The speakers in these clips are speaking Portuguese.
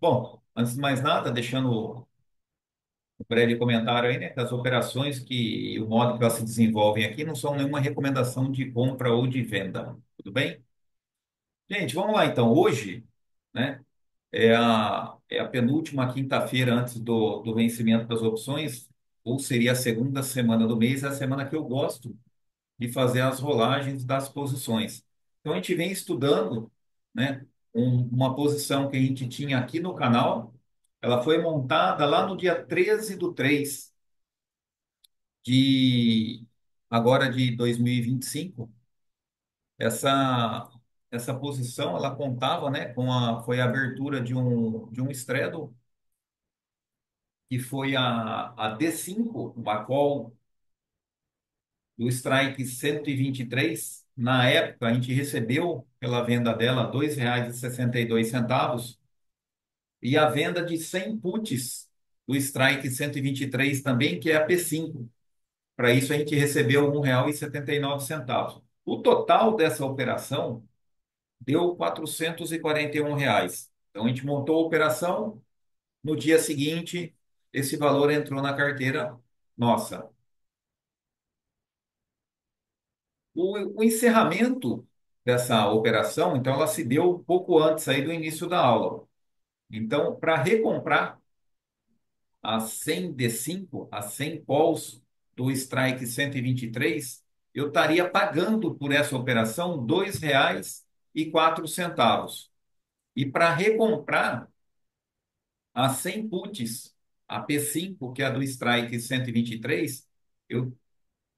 Bom, antes de mais nada, deixando um breve comentário aí, né, que as operações que o modo que elas se desenvolvem aqui não são nenhuma recomendação de compra ou de venda. Tudo bem? Gente, vamos lá então. Hoje, né, é a penúltima quinta-feira antes do vencimento das opções, ou seria a segunda semana do mês, é a semana que eu gosto de fazer as rolagens das posições. Então, a gente vem estudando, né, uma posição que a gente tinha aqui no canal. Ela foi montada lá no dia 13 do 3 de agora de 2025. Essa posição, ela contava, né, foi a abertura de um straddle, que foi a D5, uma call do strike 123. Na época, a gente recebeu pela venda dela R$ 2,62 e a venda de 100 puts do strike 123 também, que é a P5. Para isso, a gente recebeu R$ 1,79. O total dessa operação deu R$ 441. Então, a gente montou a operação, no dia seguinte, esse valor entrou na carteira nossa. O encerramento dessa operação, então, ela se deu um pouco antes aí do início da aula. Então, para recomprar a 100 D5, a 100 calls do strike 123, eu estaria pagando por essa operação R$ 2,04. E para recomprar a 100 puts, a P5, que é a do strike 123, eu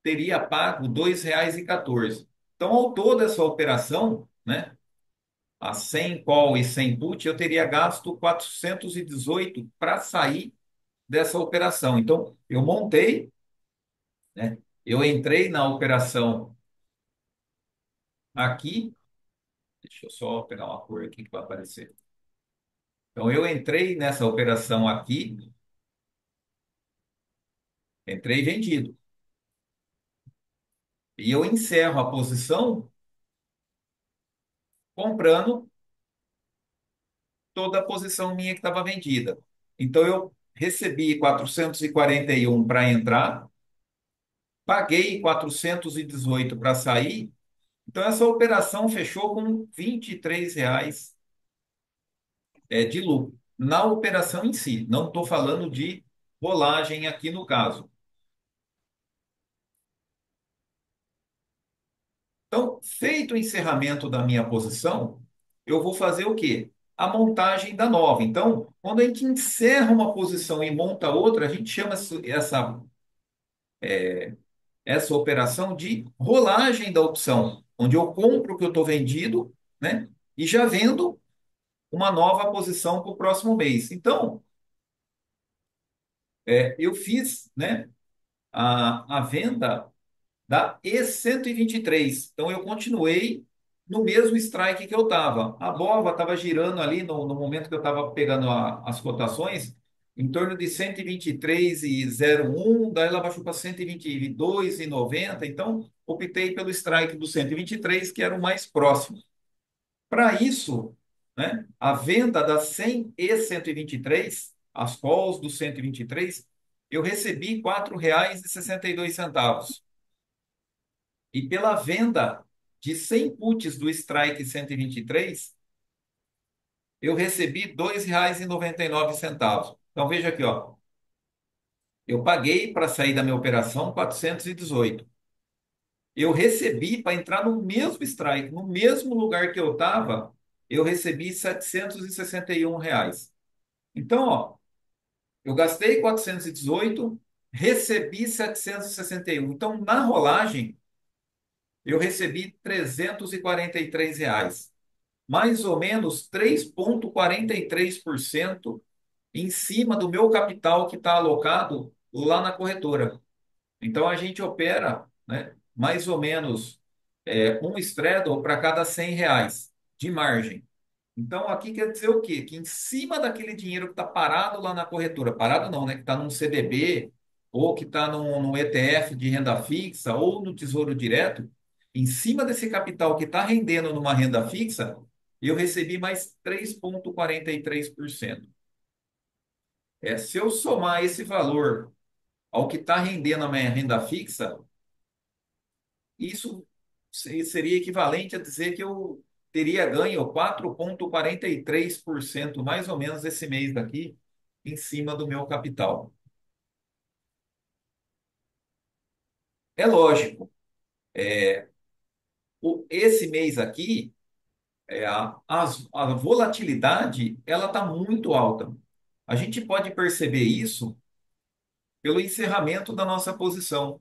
teria pago R$ 2,14. Então, ao todo essa operação, né, a 100 call e 100 put, eu teria gasto 418 para sair dessa operação. Então, eu montei, né, eu entrei na operação aqui, deixa eu só pegar uma cor aqui que vai aparecer. Então, eu entrei nessa operação aqui, entrei vendido. E eu encerro a posição comprando toda a posição minha que estava vendida. Então, eu recebi 441 para entrar, paguei 418 para sair. Então, essa operação fechou com R$ 23 de lucro na operação em si. Não estou falando de rolagem aqui no caso. Então, feito o encerramento da minha posição, eu vou fazer o quê? A montagem da nova. Então, quando a gente encerra uma posição e monta outra, a gente chama essa operação de rolagem da opção, onde eu compro o que eu estou vendido, né? E já vendo uma nova posição para o próximo mês. Então, eu fiz, né, a venda da E123. Então, eu continuei no mesmo strike que eu estava. A BOVA estava girando ali no momento que eu estava pegando as cotações, em torno de 123,01, daí ela baixou para 122,90. Então, optei pelo strike do 123, que era o mais próximo. Para isso, né, a venda das 100 e 123, as calls do 123, eu recebi R$ 4,62. E pela venda de 100 puts do Strike 123, eu recebi R$ 2,99. Então veja aqui, ó, eu paguei para sair da minha operação 418. Eu recebi para entrar no mesmo strike, no mesmo lugar que eu estava, eu recebi R$ 761. Então, ó, eu gastei 418, recebi 761. Então, na rolagem, eu recebi R$ 343, mais ou menos 3,43% em cima do meu capital que está alocado lá na corretora. Então a gente opera, né, mais ou menos um straddle para cada R$ 100 de margem. Então aqui quer dizer o quê? Que em cima daquele dinheiro que está parado lá na corretora, parado não, né, que está num CDB ou que está num ETF de renda fixa ou no Tesouro Direto, em cima desse capital que está rendendo numa renda fixa, eu recebi mais 3,43%. Se eu somar esse valor ao que está rendendo a minha renda fixa, isso seria equivalente a dizer que eu teria ganho 4,43% mais ou menos esse mês daqui, em cima do meu capital. É lógico, esse mês aqui, a volatilidade ela está muito alta. A gente pode perceber isso pelo encerramento da nossa posição.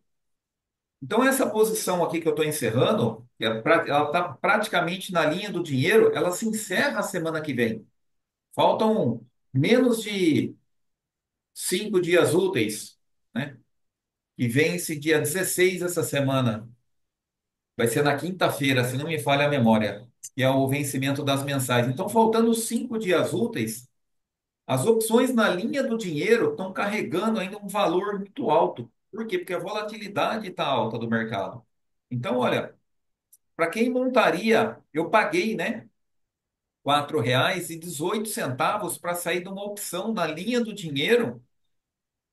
Então, essa posição aqui que eu estou encerrando, ela está praticamente na linha do dinheiro, ela se encerra a semana que vem. Faltam menos de 5 dias úteis, né? Que vence dia 16 essa semana. Vai ser na quinta-feira, se não me falha a memória, que é o vencimento das mensais. Então, faltando 5 dias úteis, as opções na linha do dinheiro estão carregando ainda um valor muito alto. Por quê? Porque a volatilidade está alta do mercado. Então, olha, para quem montaria, eu paguei, né? R$ 4,18 para sair de uma opção na linha do dinheiro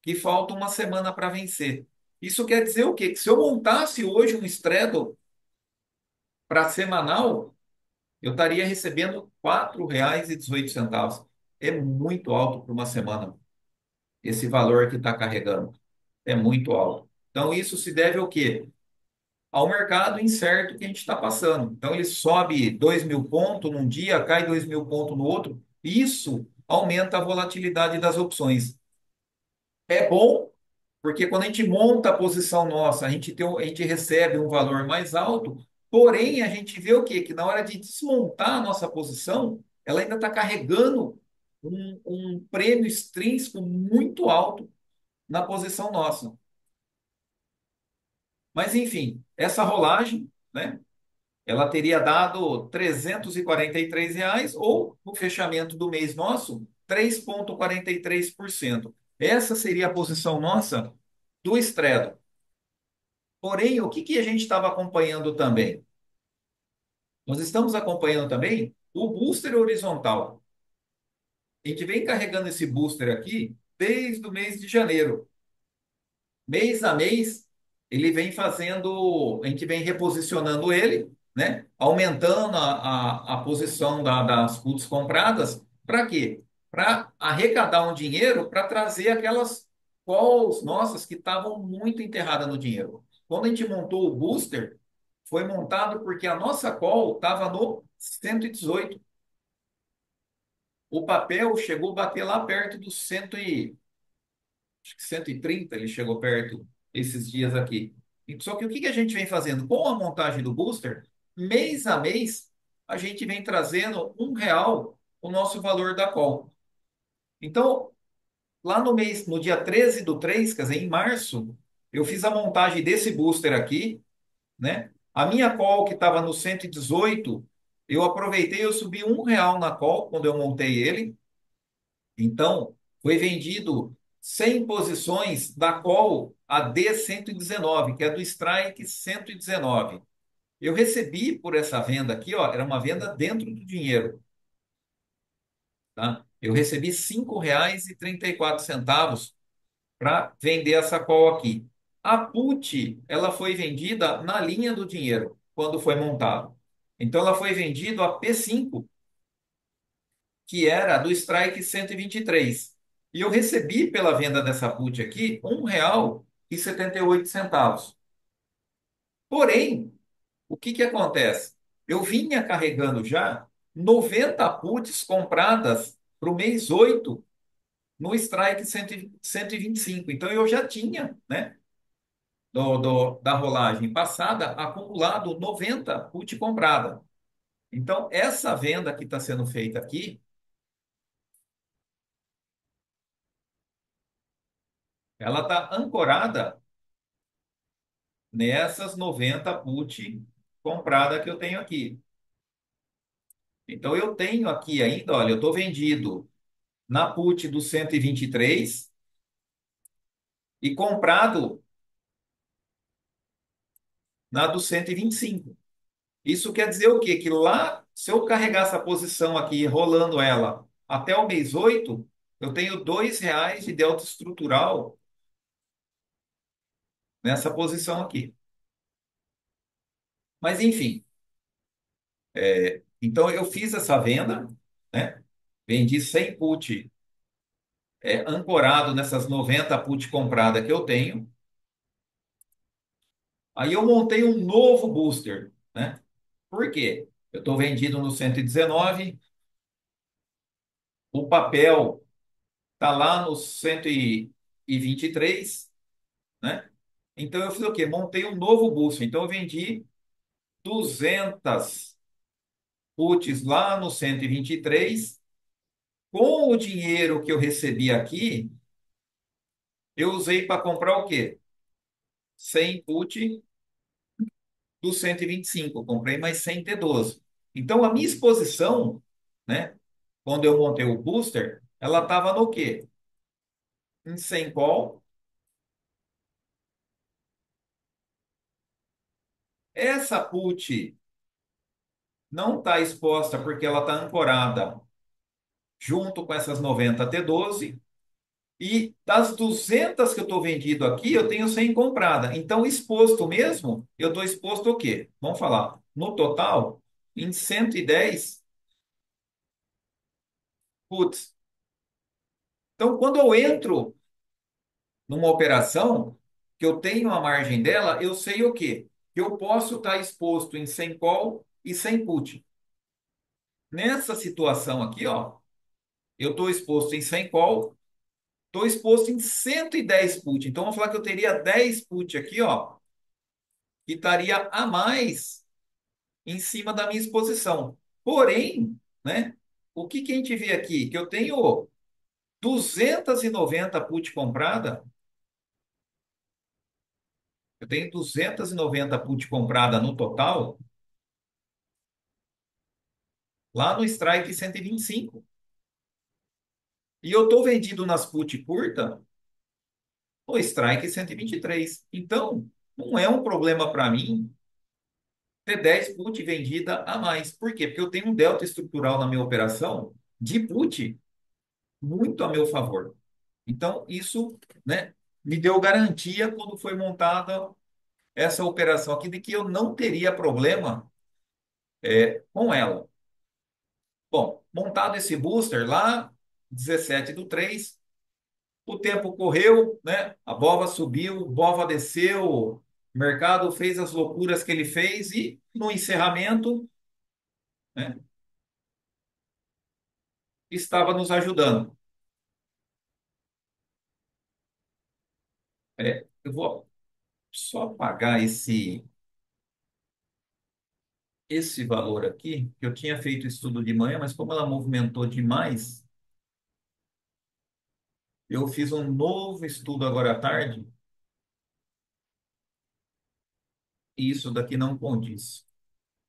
que falta uma semana para vencer. Isso quer dizer o quê? Que se eu montasse hoje um Straddle para semanal, eu estaria recebendo R$ 4,18. É muito alto para uma semana. Esse valor que está carregando é muito alto. Então, isso se deve ao quê? Ao mercado incerto que a gente está passando. Então, ele sobe 2.000 pontos num dia, cai 2.000 pontos no outro. Isso aumenta a volatilidade das opções. É bom, porque quando a gente monta a posição nossa, a gente recebe um valor mais alto, porém, a gente vê o quê? Que na hora de desmontar a nossa posição, ela ainda está carregando um prêmio extrínseco muito alto na posição nossa. Mas, enfim, essa rolagem, né? Ela teria dado R$ 343 ou, no fechamento do mês nosso, 3,43%. Essa seria a posição nossa do Estredo. Porém, o que que a gente estava acompanhando também? Nós estamos acompanhando também o booster horizontal. A gente vem carregando esse booster aqui desde o mês de janeiro. Mês a mês, ele vem fazendo, a gente vem reposicionando ele, né? Aumentando a posição das puts compradas. Para quê? Para arrecadar um dinheiro para trazer aquelas calls nossas que estavam muito enterradas no dinheiro. Quando a gente montou o booster, foi montado porque a nossa call estava no 118. O papel chegou a bater lá perto dos 100 acho que 130 ele chegou perto esses dias aqui. Só que o que que a gente vem fazendo? Com a montagem do booster, mês a mês, a gente vem trazendo R$ 1 o nosso valor da call. Então, lá no mês, no dia 13 do 3, quer dizer, em março, eu fiz a montagem desse booster aqui, né? A minha call que estava no 118, eu aproveitei, eu subi R$ 1 na call quando eu montei ele. Então, foi vendido 100 posições da call a D119, que é do Strike 119. Eu recebi por essa venda aqui, ó, era uma venda dentro do dinheiro, tá? Eu recebi R$ 5,34 para vender essa call aqui. A put, ela foi vendida na linha do dinheiro, quando foi montado. Então, ela foi vendida a P5, que era do Strike 123. E eu recebi pela venda dessa put aqui R$ 1,78. Porém, o que que acontece? Eu vinha carregando já 90 puts compradas para o mês 8 no Strike 125. Então eu já tinha, né, da rolagem passada, acumulado 90 put comprada. Então, essa venda que está sendo feita aqui, ela está ancorada nessas 90 put comprada que eu tenho aqui. Então eu tenho aqui ainda, olha, eu estou vendido na put do 123 e comprado na do 125. Isso quer dizer o quê? Que lá, se eu carregar essa posição aqui, rolando ela até o mês 8, Eu tenho R$ 2 de delta estrutural nessa posição aqui. Mas enfim, então eu fiz essa venda, né? Vendi 100 put ancorado nessas 90 put comprada que eu tenho. Aí eu montei um novo booster, né? Por quê? Eu estou vendido no 119, o papel está lá no 123, né? Então eu fiz o quê? Montei um novo booster. Então eu vendi 200 puts lá no 123. Com o dinheiro que eu recebi aqui, eu usei para comprar o quê? 100 put do 125. Eu comprei mais 100 T12. Então a minha exposição, né? Quando eu montei o booster, ela estava no quê? Em 100 call. Essa put não está exposta porque ela está ancorada junto com essas 90 T12. E das 200 que eu estou vendido aqui, eu tenho 100 comprada. Então, exposto mesmo, eu estou exposto o quê? Vamos falar. No total, em 110 puts. Então, quando eu entro numa operação, que eu tenho a margem dela, eu sei o quê? Que eu posso estar exposto em 100 call e 100 put. Nessa situação aqui, ó, eu estou exposto em 100 call, estou exposto em 110 put. Então, vamos falar que eu teria 10 put aqui, ó, que estaria a mais em cima da minha exposição. Porém, né, o que que a gente vê aqui? Que eu tenho 290 put comprada, eu tenho 290 put comprada no total, lá no strike 125. E eu estou vendido nas put curta no strike 123. Então, não é um problema para mim ter 10 put vendida a mais. Por quê? Porque eu tenho um delta estrutural na minha operação de put muito a meu favor. Então, isso, né, me deu garantia quando foi montada essa operação aqui de que eu não teria problema com ela. Bom, montado esse booster lá, 17/3, o tempo correu, né? A BOVA subiu, BOVA desceu, o mercado fez as loucuras que ele fez e no encerramento, né, estava nos ajudando. Eu vou só pagar esse valor aqui, que eu tinha feito estudo de manhã, mas como ela movimentou demais, eu fiz um novo estudo agora à tarde e isso daqui não condiz.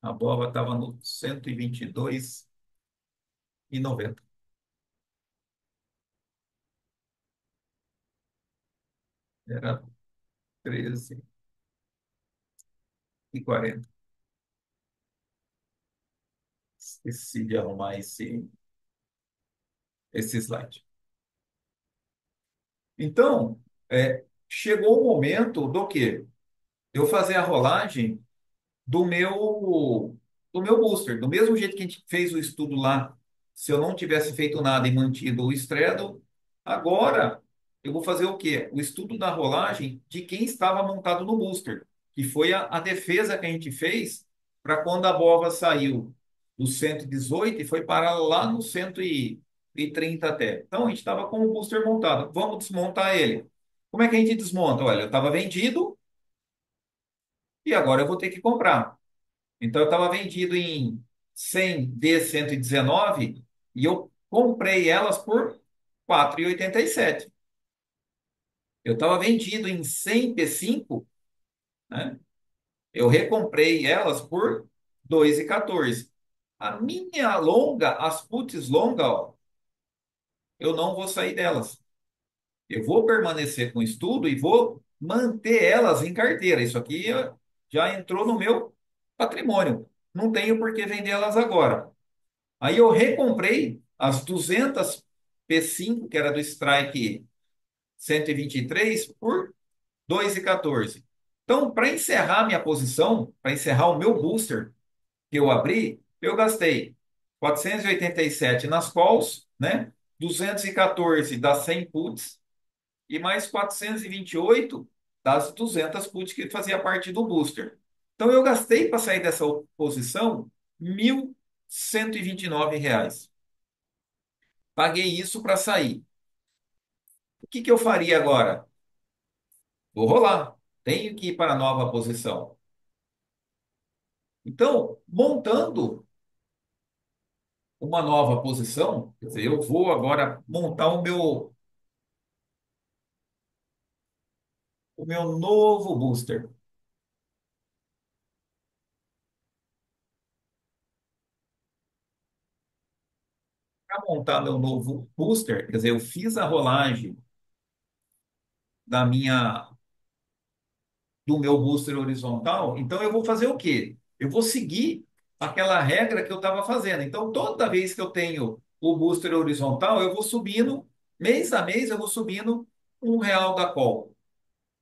A bola estava no 122,90. Era 13,40. Esqueci de arrumar esse slide. Então, chegou o momento do quê? Eu fazer a rolagem do meu booster. Do mesmo jeito que a gente fez o estudo lá, se eu não tivesse feito nada e mantido o Straddle, agora eu vou fazer o quê? O estudo da rolagem de quem estava montado no booster, que foi a defesa que a gente fez para quando a BOVA saiu do 118 e foi parar lá no 130 até. Então a gente estava com o booster montado. Vamos desmontar ele. Como é que a gente desmonta? Olha, eu estava vendido e agora eu vou ter que comprar. Então, eu estava vendido em 100 d 119 e eu comprei elas por 4,87. Eu estava vendido em 100 P5, né? Eu recomprei elas por 2,14. A minha longa, as puts longa, ó, eu não vou sair delas. Eu vou permanecer com o estudo e vou manter elas em carteira. Isso aqui já entrou no meu patrimônio. Não tenho por que vender elas agora. Aí eu recomprei as 200 P5, que era do strike 123, por 2,14. Então, para encerrar minha posição, para encerrar o meu booster que eu abri, eu gastei 487 nas calls, né? 214 das 100 puts e mais 428 das 200 puts que fazia parte do booster. Então, eu gastei para sair dessa posição R$ 1.129. Paguei isso para sair. O que que eu faria agora? Vou rolar. Tenho que ir para a nova posição. Então, montando uma nova posição, quer dizer, eu vou agora montar o meu novo booster. Para montar meu novo booster, quer dizer, eu fiz a rolagem da minha do meu booster horizontal, então eu vou fazer o quê? Eu vou seguir aquela regra que eu estava fazendo. Então, toda vez que eu tenho o booster horizontal, eu vou subindo, mês a mês, eu vou subindo R$ 1 da call.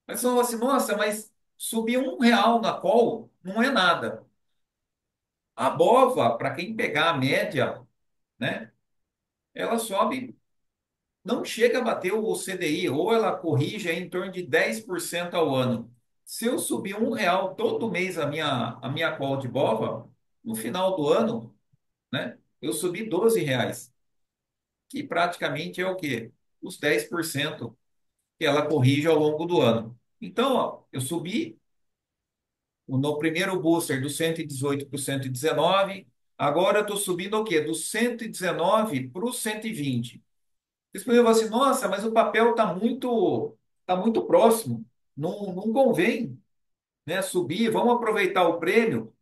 Mas você fala assim, nossa, mas subir R$ 1 na call não é nada. A BOVA, para quem pegar a média, né, ela sobe, não chega a bater o CDI, ou ela corrige em torno de 10% ao ano. Se eu subir R$ 1 todo mês a minha call de BOVA, no final do ano, né, eu subi R$ 12, que praticamente é o quê? Os 10% que ela corrige ao longo do ano. Então, ó, eu subi no primeiro booster do 118 para o 119. Agora eu estou subindo o quê? Do 119 para o 120. Você poderia falar assim, nossa, mas o papel tá muito próximo. Não, não convém, né, subir. Vamos aproveitar o prêmio.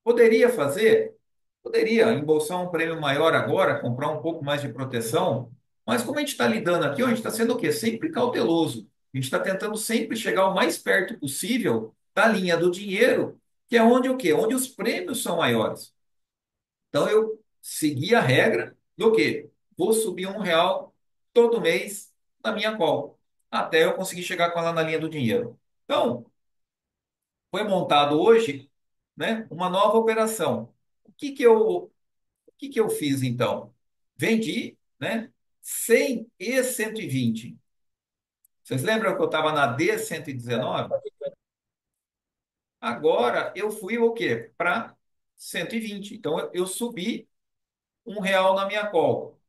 Poderia fazer? Poderia embolsar um prêmio maior agora, comprar um pouco mais de proteção. Mas como a gente está lidando aqui, a gente está sendo o quê? Sempre cauteloso. A gente está tentando sempre chegar o mais perto possível da linha do dinheiro, que é onde o quê? Onde os prêmios são maiores. Então eu segui a regra do quê? Vou subir R$ 1 todo mês na minha call, até eu conseguir chegar com ela na linha do dinheiro. Então, foi montado hoje, né, uma nova operação. O que que eu fiz então? Vendi, né, 100 e 120. Vocês lembram que eu estava na D119? Agora eu fui o quê? Para 120. Então eu subi R$ 1 na minha call.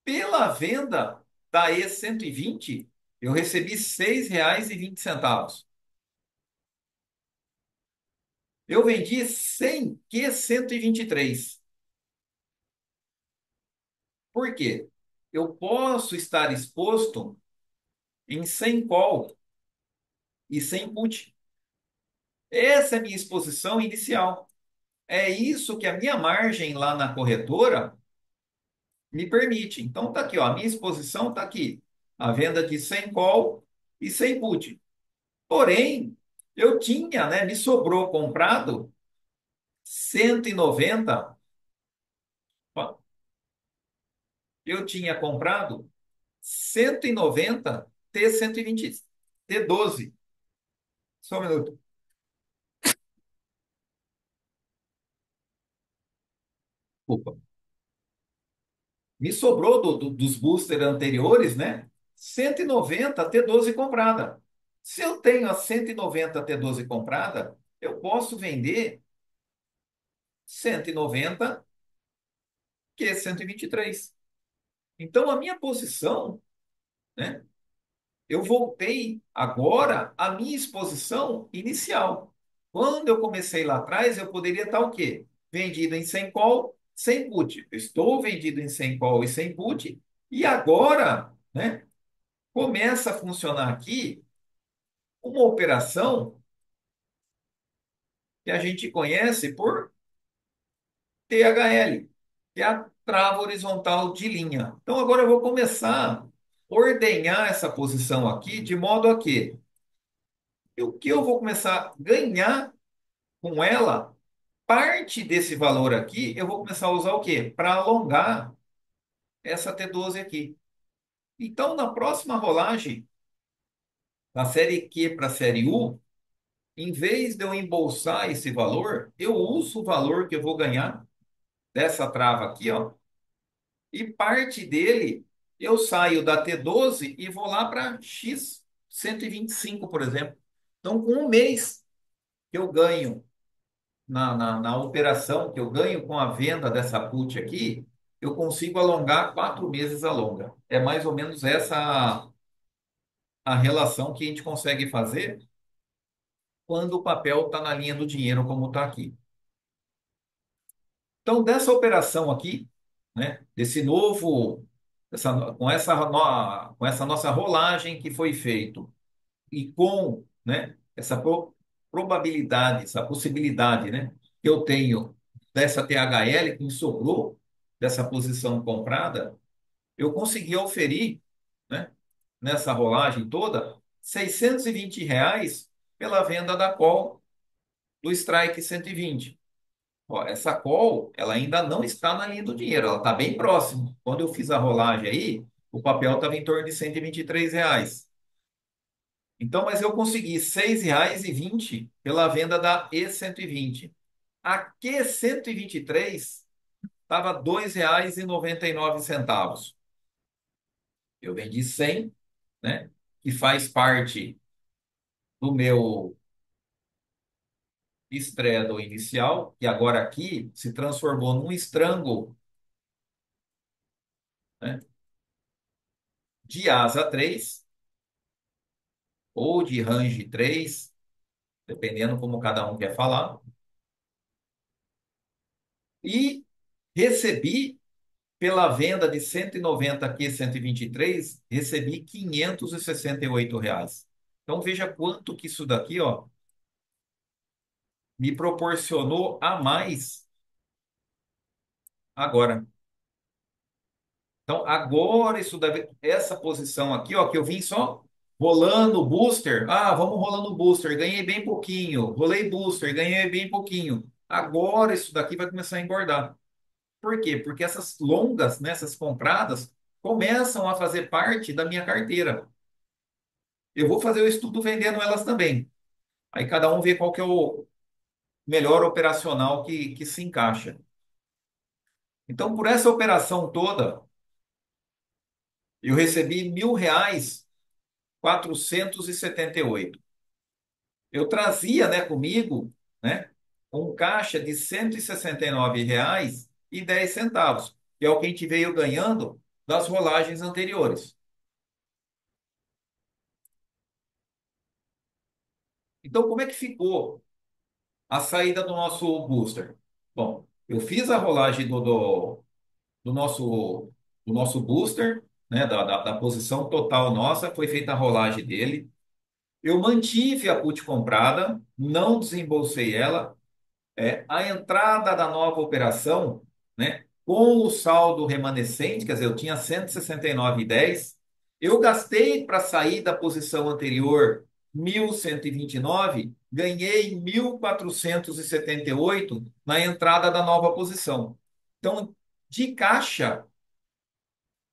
Pela venda da E120, eu recebi R$ 6,20. Eu vendi 100 Q 123. Por quê? Eu posso estar exposto em 100 call e 100 put. Essa é a minha exposição inicial. É isso que a minha margem lá na corretora me permite. Então, tá aqui, ó, a minha exposição está aqui. A venda de 100 call e 100 put. Porém, eu tinha, né, me sobrou comprado 190. Ó, eu tinha comprado 190 T120, T12. Só um minuto. Desculpa. Me sobrou dos boosters anteriores, né? 190 T12 comprada. Se eu tenho a 190 T12 comprada, eu posso vender 190 que é 123. Então, a minha posição, né? Eu voltei agora à minha exposição inicial. Quando eu comecei lá atrás, eu poderia estar o quê? Vendido em 100 call, 100 put. Eu estou vendido em 100 call e 100 put. E agora, né, começa a funcionar aqui uma operação que a gente conhece por THL, que é a trava horizontal de linha. Então, agora eu vou começar a ordenhar essa posição aqui de modo a que o que eu vou começar a ganhar com ela, parte desse valor aqui, eu vou começar a usar o quê? Para alongar essa T12 aqui. Então, na próxima rolagem, da série Q para a série U, em vez de eu embolsar esse valor, eu uso o valor que eu vou ganhar dessa trava aqui, ó, e parte dele eu saio da T12 e vou lá para X 125, por exemplo. Então, com um mês que eu ganho na operação, que eu ganho com a venda dessa put aqui, eu consigo alongar 4 meses a longa. É mais ou menos essa a relação que a gente consegue fazer quando o papel está na linha do dinheiro, como está aqui. Então, dessa operação aqui, né, desse novo, com essa nossa rolagem que foi feito e com, né, essa probabilidade, essa possibilidade, né, que eu tenho dessa THL que me sobrou dessa posição comprada, eu consegui oferir, né, nessa rolagem toda, R$ 620 pela venda da call do Strike 120. Ó, essa call, ela ainda não está na linha do dinheiro, ela está bem próximo. Quando eu fiz a rolagem aí, o papel estava em torno de R$ 123. Então, mas eu consegui R$ 6,20 pela venda da E120. A Q123 estava R$ 2,99. Eu vendi 100, né? Que faz parte do meu straddle inicial, que agora aqui se transformou num strangle, né? De asa 3 ou de range 3, dependendo como cada um quer falar. E recebi, pela venda de 190 aqui, 123, recebi R$ 568. Então veja quanto que isso daqui, ó, me proporcionou a mais agora. Então agora isso deve, essa posição aqui, ó, que eu vim só rolando o booster. Ah, vamos rolando o booster, ganhei bem pouquinho. Rolei booster, ganhei bem pouquinho. Agora isso daqui vai começar a engordar. Por quê? Porque essas longas, né, essas compradas, começam a fazer parte da minha carteira. Eu vou fazer o estudo vendendo elas também. Aí cada um vê qual que é o melhor operacional que se encaixa. Então, por essa operação toda, eu recebi R$ 1.000, 478. Eu trazia, né, comigo, né, um caixa de R$ 169,10, que é o que a gente veio ganhando das rolagens anteriores. Então, como é que ficou a saída do nosso booster? Bom, eu fiz a rolagem do nosso, do nosso booster, né, da posição total nossa, foi feita a rolagem dele. Eu mantive a put comprada, não desembolsei ela. A entrada da nova operação, né, com o saldo remanescente, quer dizer, eu tinha 169,10, eu gastei para sair da posição anterior 1.129, ganhei 1.478 na entrada da nova posição. Então, de caixa,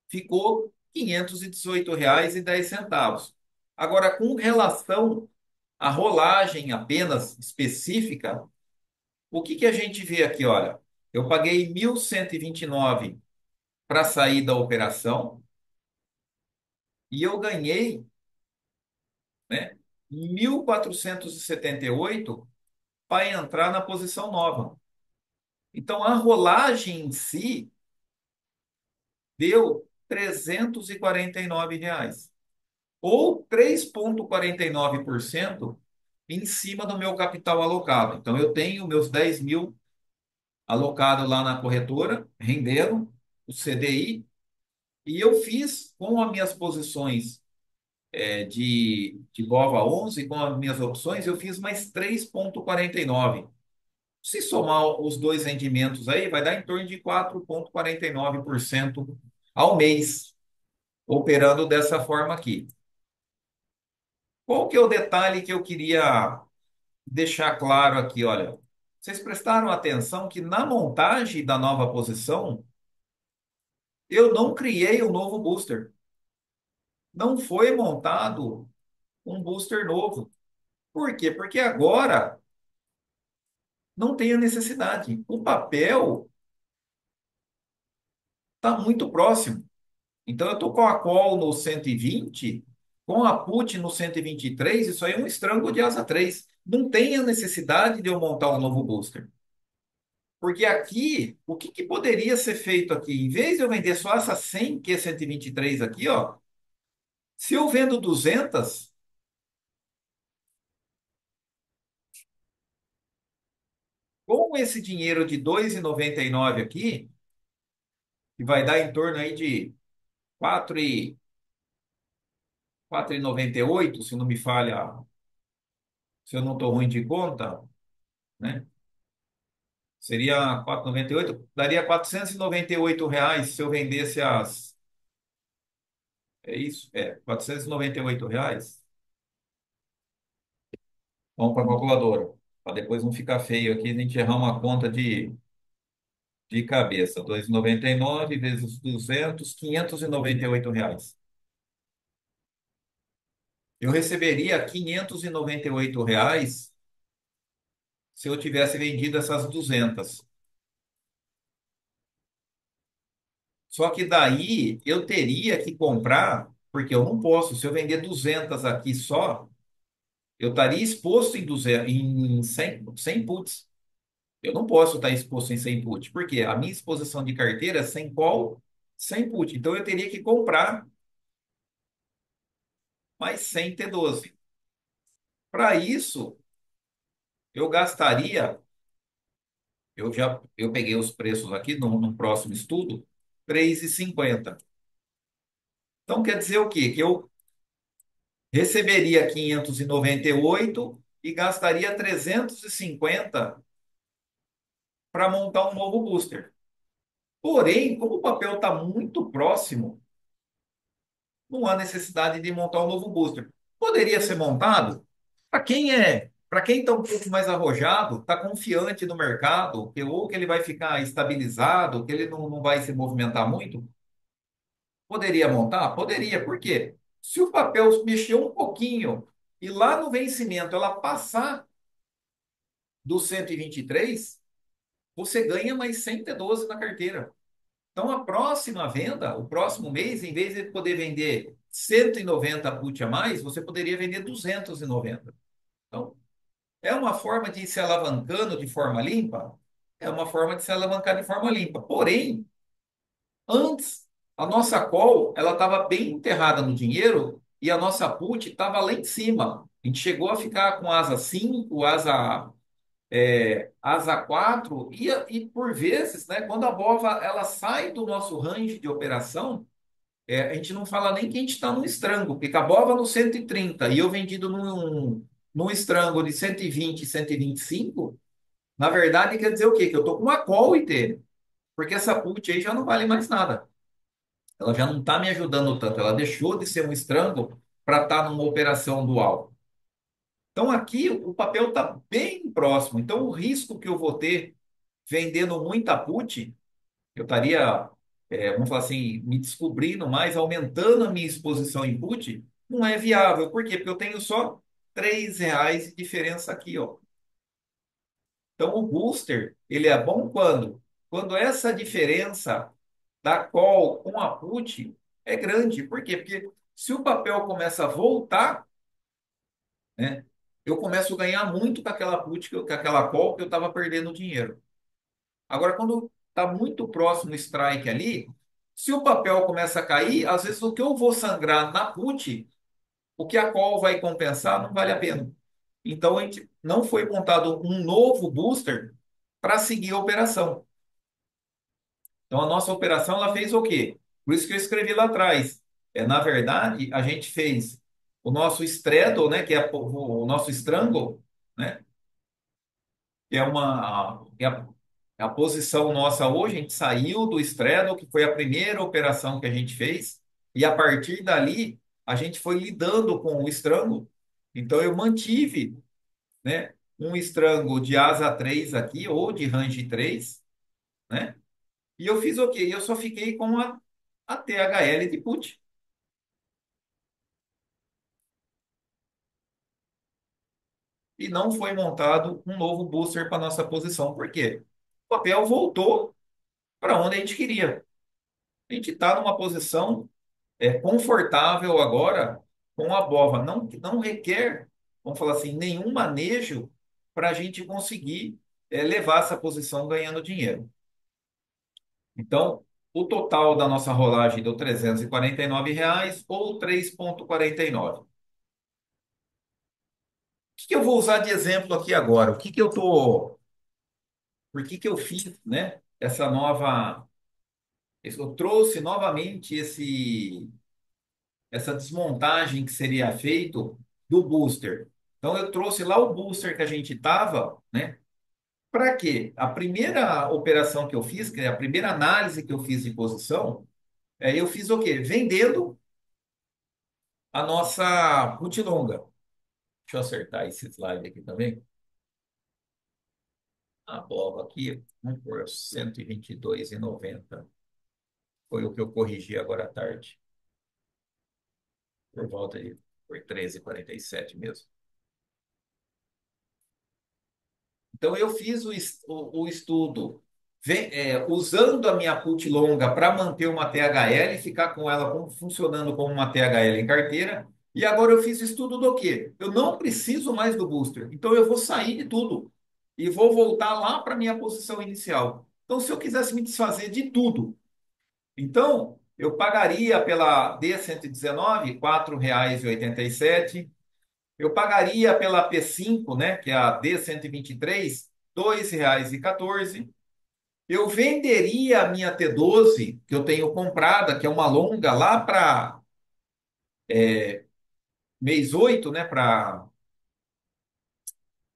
ficou R$ 518,10. Agora, com relação à rolagem apenas específica, o que que a gente vê aqui? Olha, eu paguei 1.129 para sair da operação e eu ganhei, né, 1.478 para entrar na posição nova. Então, a rolagem em si deu R$ 349, ou 3,49% em cima do meu capital alocado. Então, eu tenho meus 10 mil alocados lá na corretora, rendendo o CDI. E eu fiz com as minhas posições de BOVA 11, com as minhas opções, eu fiz mais 3,49. Se somar os dois rendimentos aí, vai dar em torno de 4,49% ao mês, operando dessa forma aqui. Qual que é o detalhe que eu queria deixar claro aqui? Olha, vocês prestaram atenção que na montagem da nova posição, eu não criei um novo booster. não foi montado um booster novo. Por quê? Porque agora não tem a necessidade. O papel está muito próximo. Então, eu estou com a call no 120, com a put no 123, isso aí é um estrango de asa 3. Não tem a necessidade de eu montar um novo booster. Porque aqui, o que, que poderia ser feito aqui? Em vez de eu vender só essa 100 Q123 aqui, ó, se eu vendo 200, com esse dinheiro de 2,99 aqui, que vai dar em torno aí de 4,98, se não me falha, se eu não estou ruim de conta, né? Seria 4,98, daria R$ 498 se eu vendesse as. É isso? É, R$ 498. Vamos para a calculadora, para depois não ficar feio aqui, a gente errar uma conta de cabeça. 2,99 vezes 200, R$ 598. Eu receberia R$ 598 se eu tivesse vendido essas 200. Só que daí eu teria que comprar, porque eu não posso, se eu vender 200 aqui só, eu estaria exposto em 200, em 100 puts. Eu não posso estar exposto em 100 put, porque a minha exposição de carteira é 100 call, 100 put. Então eu teria que comprar mais 100 T12. Para isso, eu gastaria, eu peguei os preços aqui no próximo estudo, 3,50. Então quer dizer o quê? Que eu receberia 598 e gastaria 350 para montar um novo booster. Porém, como o papel está muito próximo, não há necessidade de montar um novo booster. Poderia ser montado? Para quem está um pouco mais arrojado, está confiante no mercado, que ou que ele vai ficar estabilizado, que ele não vai se movimentar muito, poderia montar? Poderia. Por quê? Se o papel mexer um pouquinho e lá no vencimento ela passar do 123, você ganha mais 112 na carteira. Então, a próxima venda, o próximo mês, em vez de poder vender 190 put a mais, você poderia vender 290. Então, é uma forma de ir se alavancando de forma limpa? É uma forma de se alavancar de forma limpa. Porém, antes, a nossa call, ela estava bem enterrada no dinheiro e a nossa put estava lá em cima. A gente chegou a ficar com asa 5, asa 4 e por vezes, né, quando a bova ela sai do nosso range de operação, a gente não fala nem que a gente está num estrango, porque a bova no 130 e eu vendido num estrango de 120, 125, na verdade quer dizer o quê? Que eu estou com uma call inteira, porque essa put aí já não vale mais nada. Ela já não está me ajudando tanto, ela deixou de ser um estrango para estar numa operação dual. Então aqui o papel está bem próximo. Então o risco que eu vou ter vendendo muita put, eu estaria, vamos falar assim, me descobrindo mais, aumentando a minha exposição em put, não é viável. Por quê? Porque eu tenho só R$ 3 de diferença aqui, ó. Então o booster, ele é bom quando? Quando essa diferença da call com a put é grande. Por quê? Porque se o papel começa a voltar, né, eu começo a ganhar muito com aquela put, com aquela call que eu estava perdendo dinheiro. Agora, quando está muito próximo o strike ali, se o papel começa a cair, às vezes o que eu vou sangrar na put, o que a call vai compensar, não vale a pena. Então, a gente não foi montado um novo booster para seguir a operação. Então, a nossa operação ela fez o quê? Por isso que eu escrevi lá atrás. Na verdade, a gente fez o nosso straddle, né, que é o nosso strangle, né, que é a posição nossa hoje. A gente saiu do straddle, que foi a primeira operação que a gente fez, e a partir dali a gente foi lidando com o strangle. Então, eu mantive, né, um strangle de asa 3 aqui, ou de range 3, né? E eu fiz o quê? Eu só fiquei com a THL de put. e não foi montado um novo booster para nossa posição. Por quê? O papel voltou para onde a gente queria. A gente está numa posição confortável agora com a BOVA. Não requer, vamos falar assim, nenhum manejo para a gente conseguir levar essa posição ganhando dinheiro. Então, o total da nossa rolagem deu R$ 349 ou 3,49. Que eu vou usar de exemplo aqui agora? Por que que eu fiz, né, essa nova, eu trouxe novamente essa desmontagem que seria feito do booster. Então eu trouxe lá o booster que a gente tava, né? Para quê? A primeira operação que eu fiz, que é a primeira análise que eu fiz de posição, eu fiz o quê? Vendendo a nossa putilonga. Deixa eu acertar esse slide aqui também. A bola aqui, vamos por 122,90. Foi o que eu corrigi agora à tarde. Por volta de por 13,47 mesmo. Então, eu fiz o estudo usando a minha put longa para manter uma THL e ficar com ela funcionando como uma THL em carteira. E agora eu fiz estudo do quê? Eu não preciso mais do booster. Então, eu vou sair de tudo e vou voltar lá para a minha posição inicial. Então, se eu quisesse me desfazer de tudo, então eu pagaria pela D119 R$ 4,87. Eu pagaria pela P5, né, que é a D123, R$ 2,14. Eu venderia a minha T12, que eu tenho comprada, que é uma longa, lá para mês 8, né, para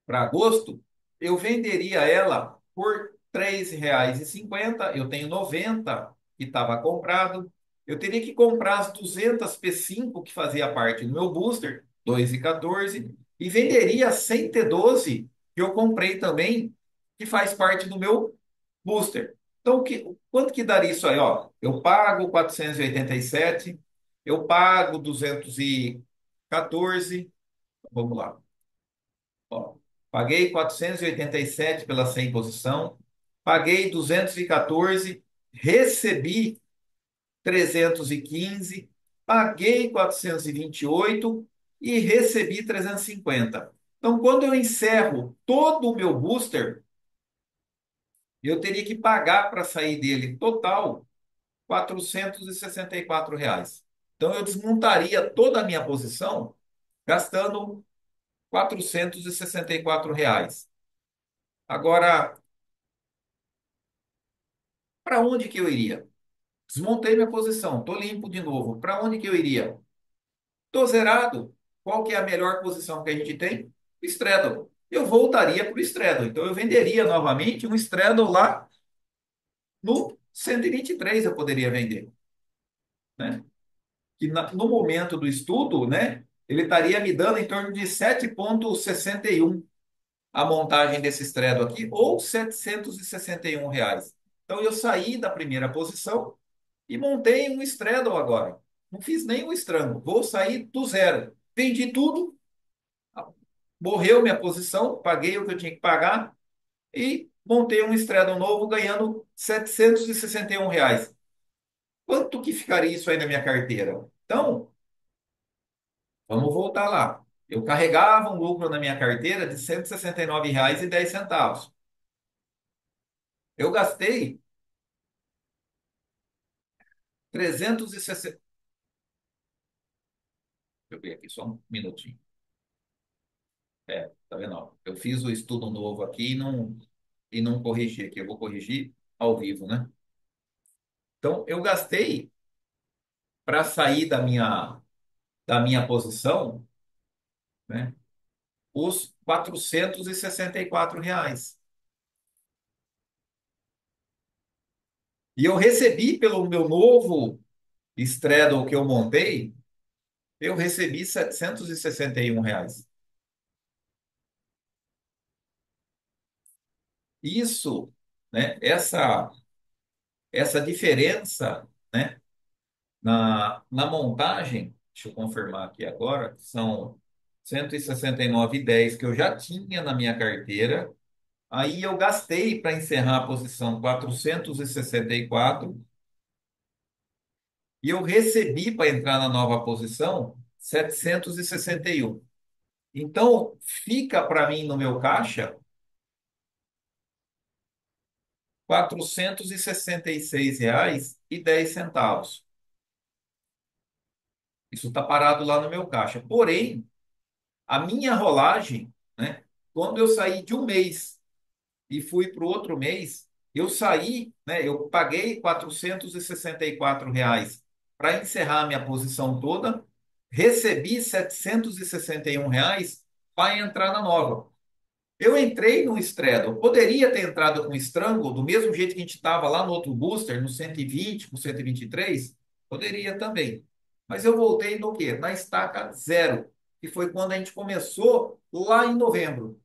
agosto, eu venderia ela por R$ 3,50. Eu tenho 90 que estava comprado. Eu teria que comprar as 200 P5 que fazia parte do meu booster, 2,14, e venderia 100 T12 que eu comprei também, que faz parte do meu booster. Então, quanto que daria isso aí? Ó, eu pago 487, eu pago 214, vamos lá. Ó, paguei 487 pela 100 posição, paguei 214, recebi 315, paguei 428 e recebi 350. Então, quando eu encerro todo o meu booster, eu teria que pagar para sair dele total R$ 464. Então, eu desmontaria toda a minha posição gastando R$ 464. Agora, para onde que eu iria? Desmontei minha posição, estou limpo de novo. Para onde que eu iria? Estou zerado. Qual que é a melhor posição que a gente tem? O straddle. Eu voltaria para o straddle. Então eu venderia novamente um straddle lá no 123 eu poderia vender, né? Que no momento do estudo, né, ele estaria me dando em torno de 7,61 a montagem desse straddle aqui, ou R$ 761. Então eu saí da primeira posição e montei um straddle agora. Não fiz nenhum estrango. Vou sair do zero. Vendi tudo, morreu minha posição, paguei o que eu tinha que pagar e montei um straddle novo ganhando R$ 761. Quanto que ficaria isso aí na minha carteira? Então, vamos voltar lá. Eu carregava um lucro na minha carteira de R$ 169,10. Eu gastei 360. Deixa eu ver aqui só um minutinho. Tá vendo? Ó? Eu fiz o estudo novo aqui e não corrigi aqui. Eu vou corrigir ao vivo, né? Então, eu gastei para sair da minha posição, né, os R$ 464. E eu recebi pelo meu novo straddle que eu montei, eu recebi R$ 761. Isso, né, essa diferença, né, na montagem, deixa eu confirmar aqui agora, são 169,10 que eu já tinha na minha carteira. Aí eu gastei para encerrar a posição 464 e eu recebi para entrar na nova posição 761. Então, fica para mim no meu caixa R$ 466,10. Isso está parado lá no meu caixa. Porém, a minha rolagem, né, quando eu saí de um mês e fui para o outro mês, eu saí, né, eu paguei R$ 464 para encerrar a minha posição toda, recebi R$ 761 para entrar na nova. Eu entrei no Straddle, poderia ter entrado com Strangle, do mesmo jeito que a gente estava lá no outro booster, no 120, com 123, poderia também. Mas eu voltei no quê? Na estaca zero, que foi quando a gente começou lá em novembro.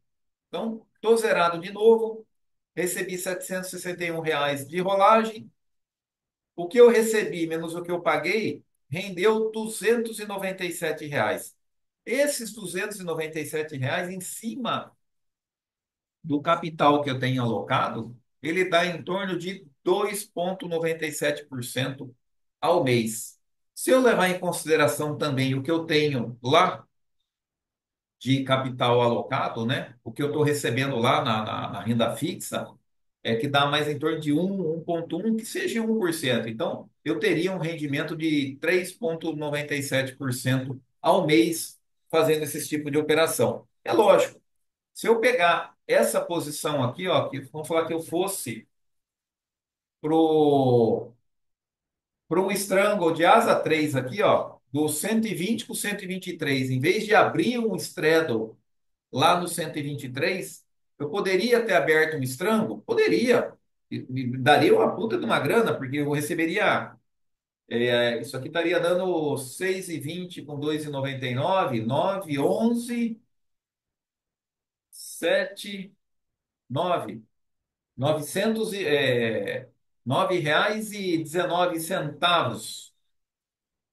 Então, estou zerado de novo, recebi R$ 761 de rolagem. O que eu recebi menos o que eu paguei rendeu R$ 297. Esses R$ 297 em cima do capital que eu tenho alocado, ele dá em torno de 2,97% ao mês. Se eu levar em consideração também o que eu tenho lá de capital alocado, né? O que eu estou recebendo lá na renda fixa, é que dá mais em torno de 1,1, que seja 1%. Então, eu teria um rendimento de 3,97% ao mês fazendo esse tipo de operação. É lógico, se eu pegar essa posição aqui, ó, que vamos falar que eu fosse pro para um strangle de asa 3 aqui, ó, do 120 com 123, em vez de abrir um straddle lá no 123, eu poderia ter aberto um strangle? Poderia. Me daria uma puta de uma grana, porque eu receberia. Isso aqui estaria dando 6,20 com 2,99, 9, 11, 7, 9. 900 R$ 9,19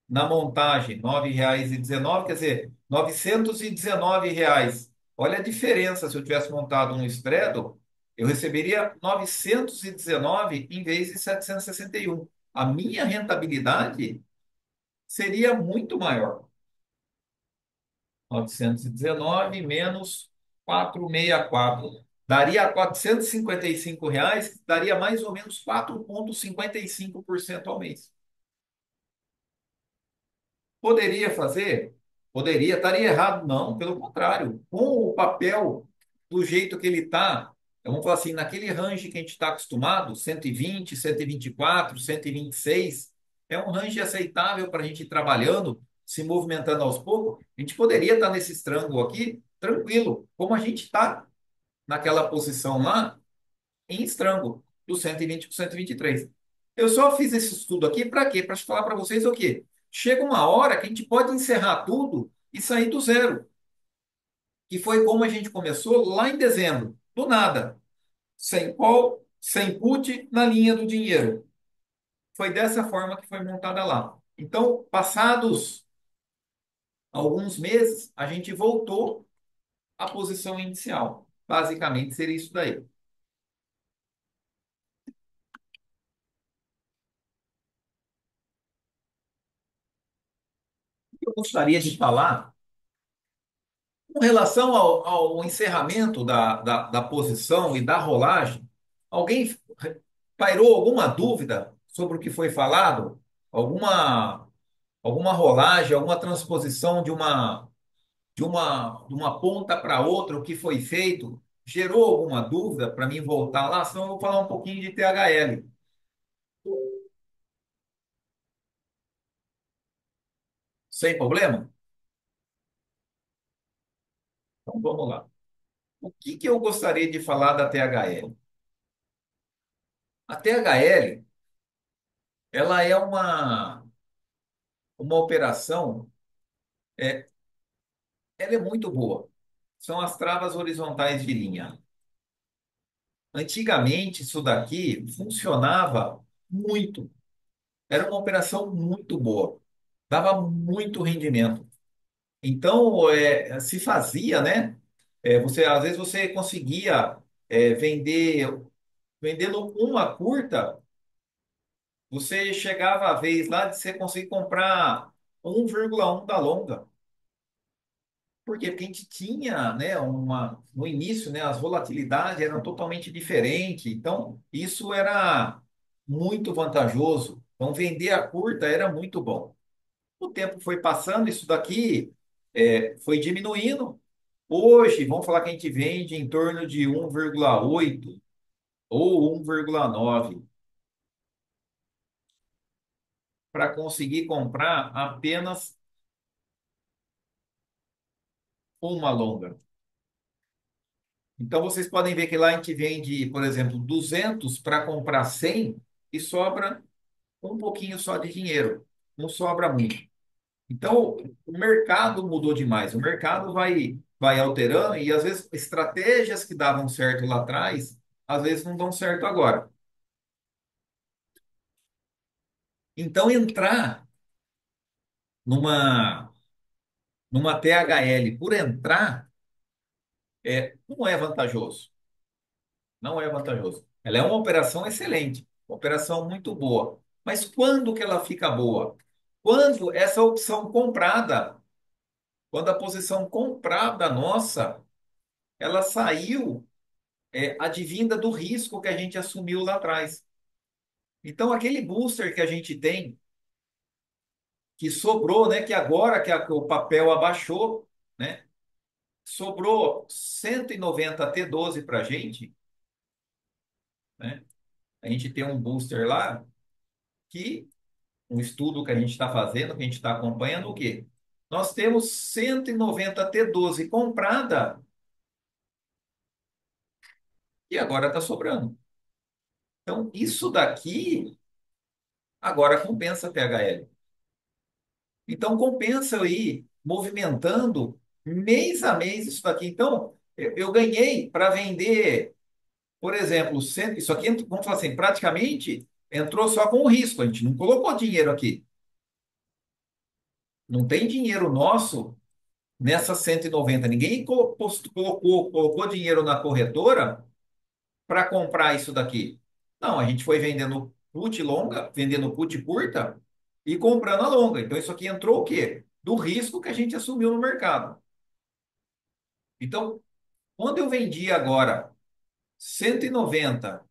na montagem, R$ 9,19, quer dizer, R$ 919. Olha a diferença, se eu tivesse montado um Straddle, eu receberia 919 em vez de 761. A minha rentabilidade seria muito maior. 919 menos 464. Daria R$ 455, que daria mais ou menos 4,55% ao mês. Poderia fazer? Poderia, estaria errado? Não, pelo contrário. Com o papel do jeito que ele está, vamos falar assim, naquele range que a gente está acostumado, 120, 124, 126, é um range aceitável para a gente ir trabalhando, se movimentando aos poucos. A gente poderia estar nesse estrango aqui, tranquilo, como a gente está naquela posição lá, em estrango, do 120 para o 123. Eu só fiz esse estudo aqui para quê? Para falar para vocês o quê? Chega uma hora que a gente pode encerrar tudo e sair do zero, que foi como a gente começou lá em dezembro, do nada, sem call, sem put, na linha do dinheiro. Foi dessa forma que foi montada lá. Então, passados alguns meses, a gente voltou à posição inicial. Basicamente, seria isso daí. Eu gostaria de falar com relação ao encerramento da posição e da rolagem. Alguém pairou alguma dúvida sobre o que foi falado? Alguma rolagem, alguma transposição de uma ponta para outra, o que foi feito? Gerou alguma dúvida para mim voltar lá? Senão eu vou falar um pouquinho de THL. Sem problema? Então vamos lá. O que que eu gostaria de falar da THL? A THL, ela é uma operação, é, ela é muito boa. São as travas horizontais de linha. Antigamente, isso daqui funcionava muito. Era uma operação muito boa. Dava muito rendimento. Então, se fazia, né? Você, às vezes você conseguia vender, vendendo uma curta, você chegava a vez lá de você conseguir comprar 1,1 da longa. Por quê? Porque a gente tinha, né, no início, né, as volatilidades eram totalmente diferentes. Então, isso era muito vantajoso. Então, vender a curta era muito bom. O tempo foi passando, isso daqui foi diminuindo. Hoje, vamos falar que a gente vende em torno de 1,8 ou 1,9 para conseguir comprar apenas uma longa. Então, vocês podem ver que lá a gente vende, por exemplo, 200 para comprar 100 e sobra um pouquinho só de dinheiro. Não sobra muito. Então, o mercado mudou demais. O mercado vai alterando e, às vezes, estratégias que davam certo lá atrás, às vezes não dão certo agora. Então, entrar numa, numa THL por entrar não é vantajoso. Não é vantajoso. Ela é uma operação excelente, uma operação muito boa. Mas quando que ela fica boa? Quando essa opção comprada, quando a posição comprada nossa, ela saiu advinda do risco que a gente assumiu lá atrás. Então, aquele booster que a gente tem, que sobrou, né, que agora que o papel abaixou, né, sobrou 190 T12 para a gente, né? A gente tem um booster lá que um estudo que a gente está fazendo, que a gente está acompanhando, o quê? Nós temos 190 T12 comprada e agora está sobrando. Então, isso daqui agora compensa a THL. Então, compensa eu ir movimentando mês a mês isso daqui. Então, eu ganhei para vender, por exemplo, isso aqui, vamos falar assim, praticamente entrou só com o risco. A gente não colocou dinheiro aqui. Não tem dinheiro nosso nessa 190. Ninguém colocou dinheiro na corretora para comprar isso daqui. Não, a gente foi vendendo put longa, vendendo put curta e comprando a longa. Então, isso aqui entrou o quê? Do risco que a gente assumiu no mercado. Então, quando eu vendi agora 190,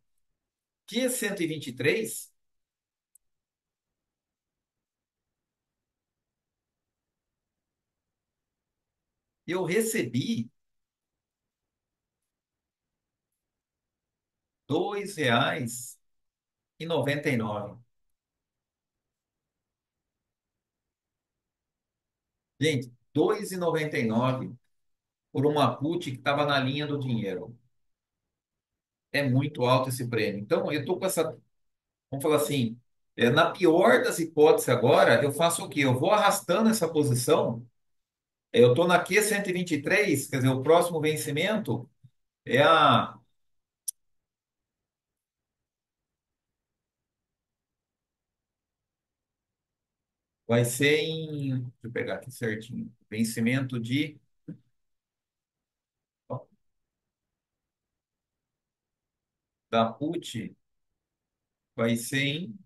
que é 123, eu recebi R$ 2,99. Gente, R$ 2,99 por uma put que estava na linha do dinheiro. É muito alto esse prêmio. Então, eu estou com essa, vamos falar assim, na pior das hipóteses agora, eu faço o quê? Eu vou arrastando essa posição. Eu estou na Q123, quer dizer, o próximo vencimento é a vai ser em, deixa eu pegar aqui certinho, vencimento da put vai ser em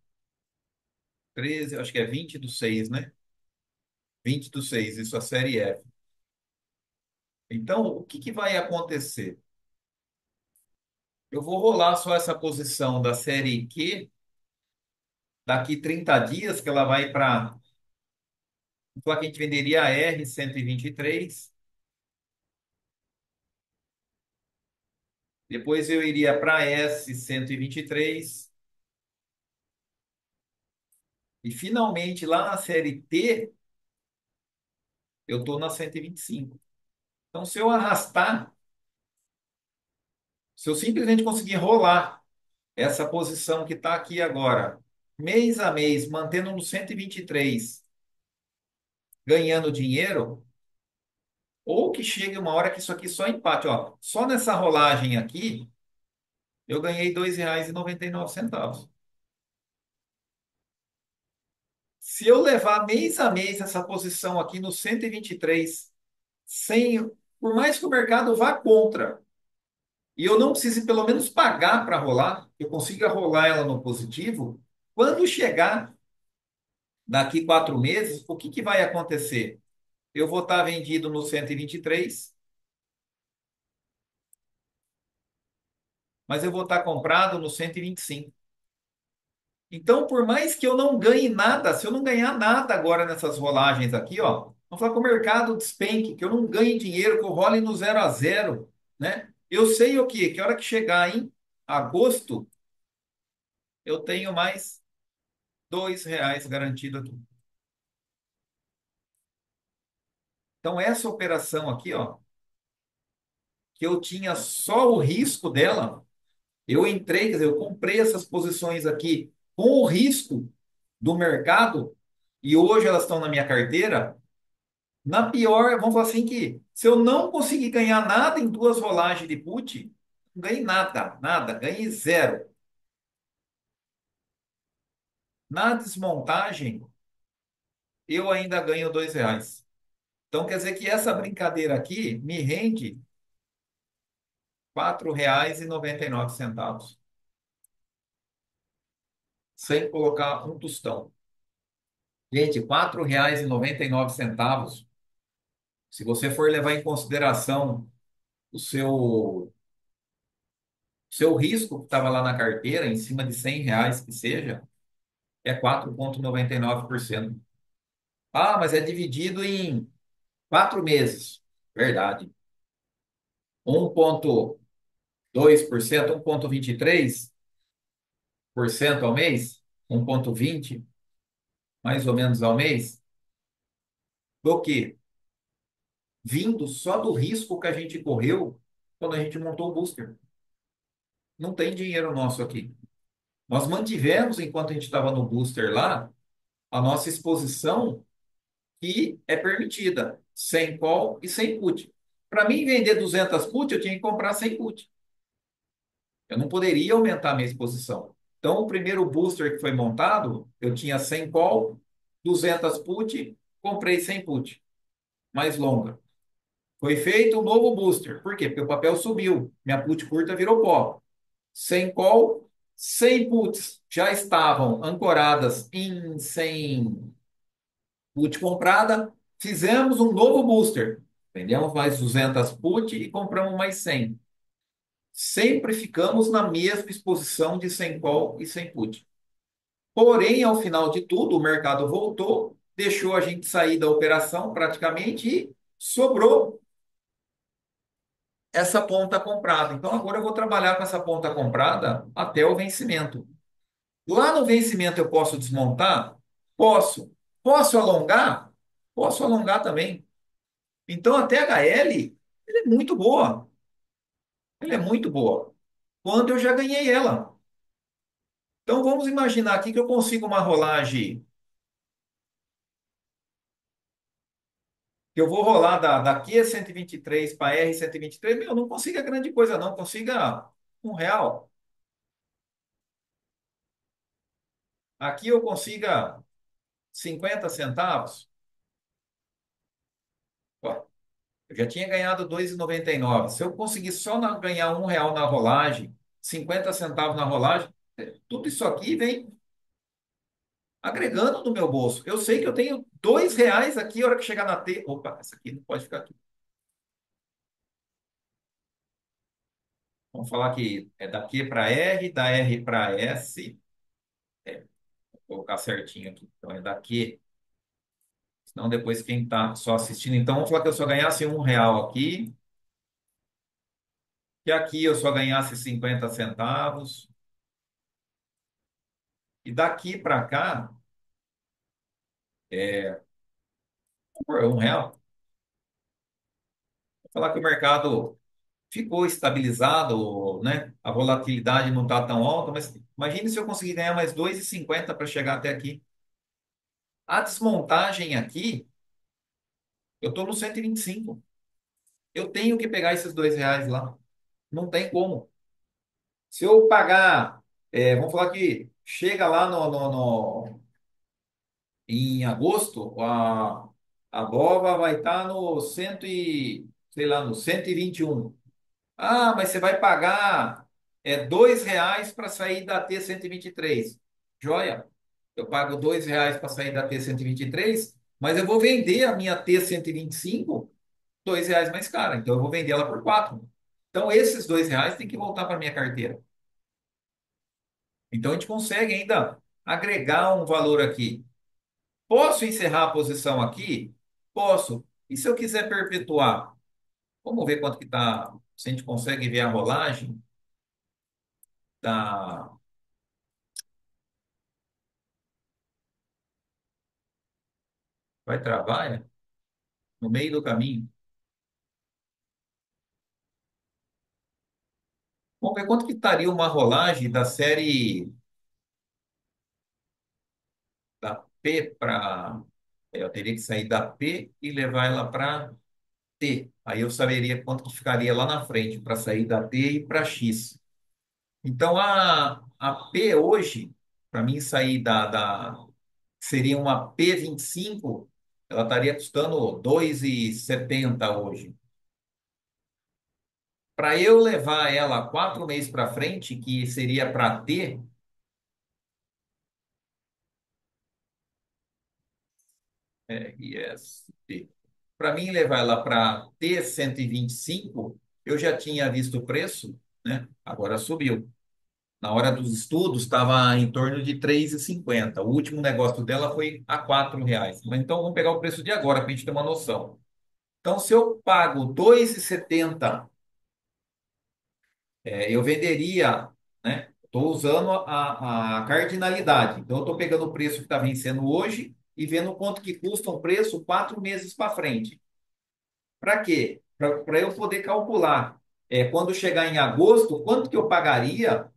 13, acho que é 20/6, né? 20/6, isso é a série F. Então, o que que vai acontecer? Eu vou rolar só essa posição da série Q daqui 30 dias, que ela vai para. Vamos falar que a gente venderia a R 123, depois eu iria para a S 123 e finalmente lá na série T eu estou na 125. Então, se eu arrastar, se eu simplesmente conseguir rolar essa posição que está aqui agora, mês a mês, mantendo no 123, ganhando dinheiro, ou que chegue uma hora que isso aqui só empate, ó, só nessa rolagem aqui, eu ganhei R$ 2,99. Se eu levar mês a mês essa posição aqui no 123, sem, por mais que o mercado vá contra, e eu não precise pelo menos pagar para rolar, eu consiga rolar ela no positivo, quando chegar daqui 4 meses, o que que vai acontecer? Eu vou estar vendido no 123, mas eu vou estar comprado no 125. Então, por mais que eu não ganhe nada, se eu não ganhar nada agora nessas rolagens aqui, ó, vamos falar que o mercado despenque, que eu não ganhe dinheiro, que eu role no 0 a 0, né? Eu sei o quê? Que a hora que chegar em agosto, eu tenho mais R$ 2 garantido aqui. Então, essa operação aqui, ó, que eu tinha só o risco dela, eu entrei, quer dizer, eu comprei essas posições aqui com o risco do mercado e hoje elas estão na minha carteira. Na pior, vamos falar assim que se eu não conseguir ganhar nada em duas rolagens de put, não ganhei nada, nada, ganhei zero. Na desmontagem, eu ainda ganho R$ 2. Então quer dizer que essa brincadeira aqui me rende R$ 4,99, sem colocar um tostão. Gente, R$ 4,99. Se você for levar em consideração o seu risco que estava lá na carteira, em cima de R$ 100 que seja, é 4,99%. Ah, mas é dividido em 4 meses. Verdade. 1,2%, 1,23% ao mês, 1,20 mais ou menos ao mês, do que vindo só do risco que a gente correu quando a gente montou o booster. Não tem dinheiro nosso aqui. Nós mantivemos, enquanto a gente estava no booster lá, a nossa exposição que é permitida, sem call e sem put. Para mim vender 200 put, eu tinha que comprar 100 put. Eu não poderia aumentar a minha exposição. Então, o primeiro booster que foi montado, eu tinha 100 call, 200 put, comprei 100 put, mais longa. Foi feito um novo booster. Por quê? Porque o papel subiu. Minha put curta virou pó. 100 call, 100 puts já estavam ancoradas em 100 put comprada. Fizemos um novo booster. Vendemos mais 200 put e compramos mais 100. Sempre ficamos na mesma exposição de 100 call e 100 put. Porém, ao final de tudo, o mercado voltou, deixou a gente sair da operação praticamente e sobrou essa ponta comprada. Então, agora eu vou trabalhar com essa ponta comprada até o vencimento. Lá no vencimento eu posso desmontar? Posso. Posso alongar? Posso alongar também. Então, a THL, ela é muito boa. Ela é muito boa. Quando eu já ganhei ela. Então, vamos imaginar aqui que eu consigo uma rolagem, que eu vou rolar da Q 123 para R 123. Meu, não consiga grande coisa, não. Consiga R$ 1. Aqui eu consiga 50 centavos. Ó, eu já tinha ganhado 2,99. Se eu conseguir só ganhar R$ 1 na rolagem, 50 centavos na rolagem, tudo isso aqui vem agregando no meu bolso. Eu sei que eu tenho R$ 2 aqui, a hora que chegar na T. Opa, essa aqui não pode ficar aqui. Vamos falar que é da Q para R, da R para S. É, vou colocar certinho aqui. Então é da Q. Senão depois quem está só assistindo. Então vamos falar que eu só ganhasse R$ 1 aqui. Que aqui eu só ganhasse 50 centavos. E daqui para cá, por R$ 1. Vou falar que o mercado ficou estabilizado, né? A volatilidade não está tão alta, mas imagine se eu conseguir ganhar mais 2,50 para chegar até aqui. A desmontagem aqui, eu estou no 125. Eu tenho que pegar esses R$ 2 lá. Não tem como. Se eu pagar, vamos falar que chega lá em agosto, a BOVA vai estar no sei lá, no 121. Ah, mas você vai pagar R$ 2 para sair da T 123. Joia, eu pago R$ 2 para sair da T 123, mas eu vou vender a minha T 125 R$ 2 mais cara. Então eu vou vender ela por 4. Então esses R$ 2 têm que voltar para minha carteira. Então a gente consegue ainda agregar um valor aqui. Posso encerrar a posição aqui? Posso. E se eu quiser perpetuar? Vamos ver quanto que está. Se a gente consegue ver a rolagem da. Vai travar, no meio do caminho. Vamos ver quanto que estaria uma rolagem da série da P para. Eu teria que sair da P e levar ela para T. Aí eu saberia quanto que ficaria lá na frente para sair da T e para X. Então a P hoje, para mim sair seria uma P 25, ela estaria custando 2,70 hoje. Para eu levar ela 4 meses para frente, que seria para T, IST. Para mim levar ela para T 125, eu já tinha visto o preço, né? Agora subiu. Na hora dos estudos estava em torno de 3,50. O último negócio dela foi a R$ 4. Mas então vamos pegar o preço de agora para a gente ter uma noção. Então, se eu pago 2,70, eu venderia, né? Estou usando a cardinalidade. Então, eu estou pegando o preço que está vencendo hoje e vendo quanto que custa um preço 4 meses para frente. Para quê? Para eu poder calcular, quando chegar em agosto, quanto que eu pagaria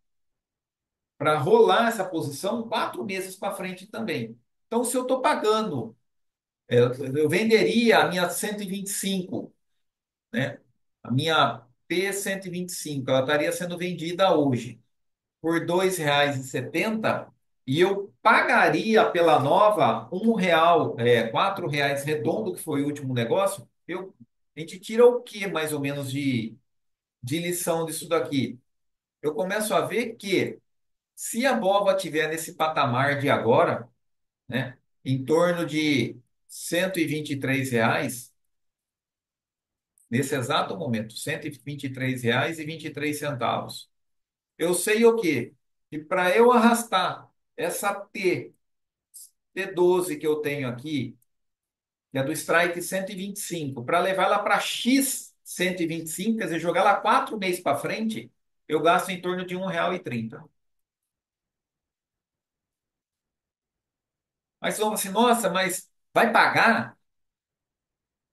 para rolar essa posição 4 meses para frente também. Então, se eu estou pagando, eu venderia a minha 125, né? A minha P 125, ela estaria sendo vendida hoje por R$ 2,70 e eu pagaria pela nova R$ 1, R$ 4 redondo, que foi o último negócio. A gente tira o que mais ou menos de lição disso daqui? Eu começo a ver que se a BOVA tiver nesse patamar de agora, né, em torno de R$ 123, nesse exato momento, R$ 123,23. Eu sei o quê? Que para eu arrastar essa T12 que eu tenho aqui, que é do Strike 125, para levar ela para X 125, quer dizer, jogar ela 4 meses para frente, eu gasto em torno de R$ 1,30. Mas vamos assim, nossa, mas vai pagar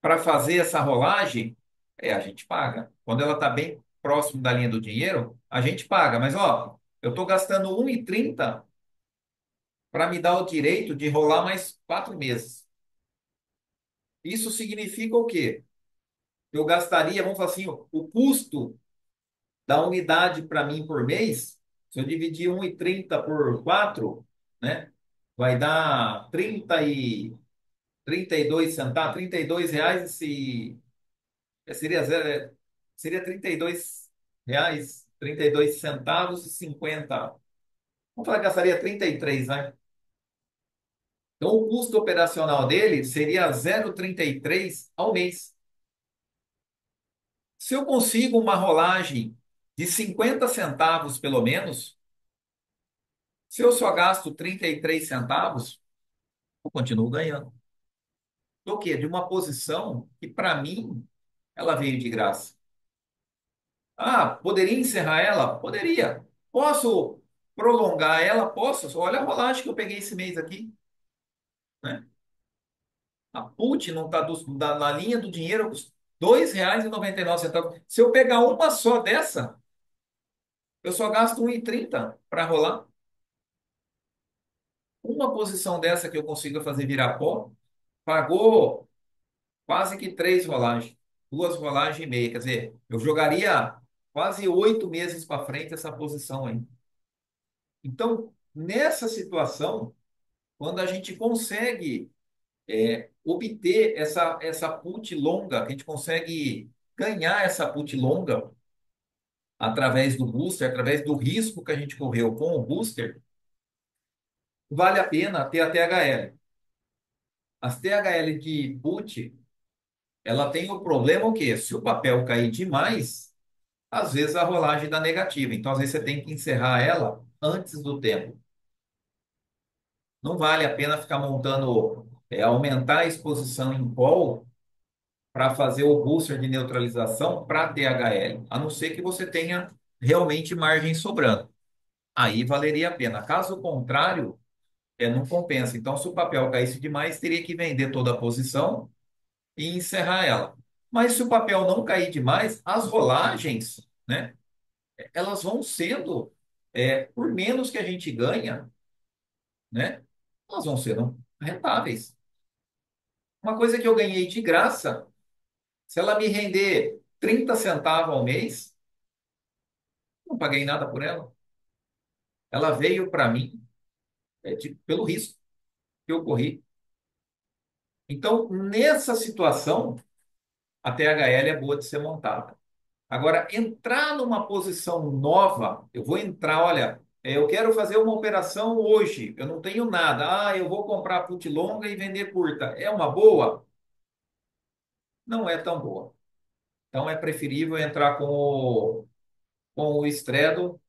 para fazer essa rolagem? A gente paga. Quando ela está bem próximo da linha do dinheiro, a gente paga. Mas, ó, eu estou gastando 1,30 para me dar o direito de rolar mais 4 meses. Isso significa o quê? Eu gastaria, vamos falar assim, o custo da unidade para mim por mês, se eu dividir 1,30 por 4, né, vai dar 32 centavos, R$ 32 se seria zero, seria R$ 32, 32 centavos e 50. Vamos falar que gastaria 33, né? Então o custo operacional dele seria 0,33 ao mês. Se eu consigo uma rolagem de 50 centavos pelo menos, se eu só gasto 33 centavos, eu continuo ganhando. Do quê? De uma posição que, para mim, ela veio de graça. Ah, poderia encerrar ela? Poderia. Posso prolongar ela? Posso. Olha a rolagem que eu peguei esse mês aqui, né? A put não está na linha do dinheiro, R$ 2,99. Se eu pegar uma só dessa, eu só gasto 1,30 para rolar. Uma posição dessa que eu consiga fazer virar pó, pagou quase que 3 rolagens, 2 rolagens e meia. Quer dizer, eu jogaria quase 8 meses para frente essa posição aí. Então, nessa situação, quando a gente consegue obter essa put longa, que a gente consegue ganhar essa put longa através do booster, através do risco que a gente correu com o booster, vale a pena ter a THL. As THL de put, ela tem o problema o quê? Se o papel cair demais, às vezes a rolagem dá negativa. Então, às vezes você tem que encerrar ela antes do tempo. Não vale a pena ficar montando, aumentar a exposição em call para fazer o booster de neutralização para THL, a não ser que você tenha realmente margem sobrando. Aí valeria a pena. Caso contrário, não compensa. Então, se o papel caísse demais, teria que vender toda a posição e encerrar ela. Mas se o papel não cair demais, as rolagens, né, elas vão sendo, por menos que a gente ganha, né, elas vão sendo rentáveis. Uma coisa que eu ganhei de graça, se ela me render 30 centavos ao mês, não paguei nada por ela. Ela veio para mim, pelo risco que eu corri. Então, nessa situação, a THL é boa de ser montada. Agora, entrar numa posição nova, eu vou entrar, olha, eu quero fazer uma operação hoje, eu não tenho nada. Ah, eu vou comprar put longa e vender curta. É uma boa? Não é tão boa. Então, é preferível entrar com o Straddle,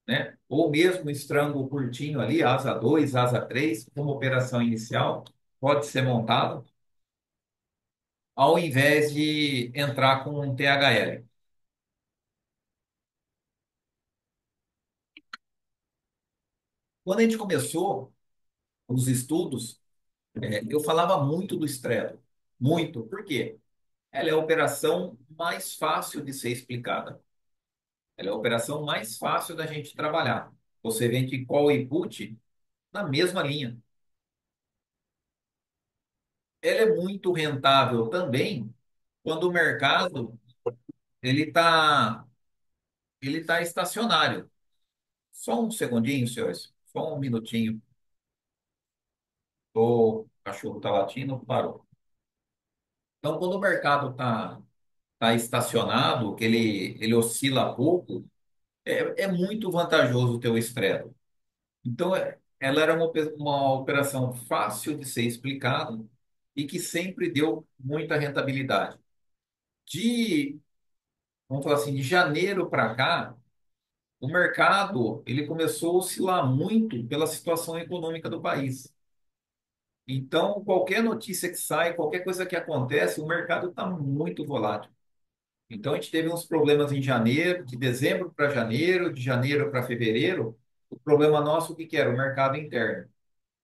né? Ou mesmo o Strangle curtinho ali, asa 2, asa 3, como operação inicial, pode ser montado, ao invés de entrar com um THL. Quando a gente começou os estudos, eu falava muito do Straddle. Muito. Por quê? Ela é a operação mais fácil de ser explicada. Ela é a operação mais fácil da gente trabalhar. Você vende call e put na mesma linha. Ela é muito rentável também quando o mercado ele tá estacionário. Só um segundinho, senhores. Só um minutinho. O cachorro está latindo, parou. Então, quando o mercado tá estacionado, que ele oscila pouco, é muito vantajoso ter o Straddle. Então, ela era uma operação fácil de ser explicada e que sempre deu muita rentabilidade. De, vamos falar assim, de janeiro para cá, o mercado ele começou a oscilar muito pela situação econômica do país. Então, qualquer notícia que sai, qualquer coisa que acontece, o mercado está muito volátil. Então, a gente teve uns problemas em janeiro, de dezembro para janeiro, de janeiro para fevereiro. O problema nosso, o que que era? O mercado interno.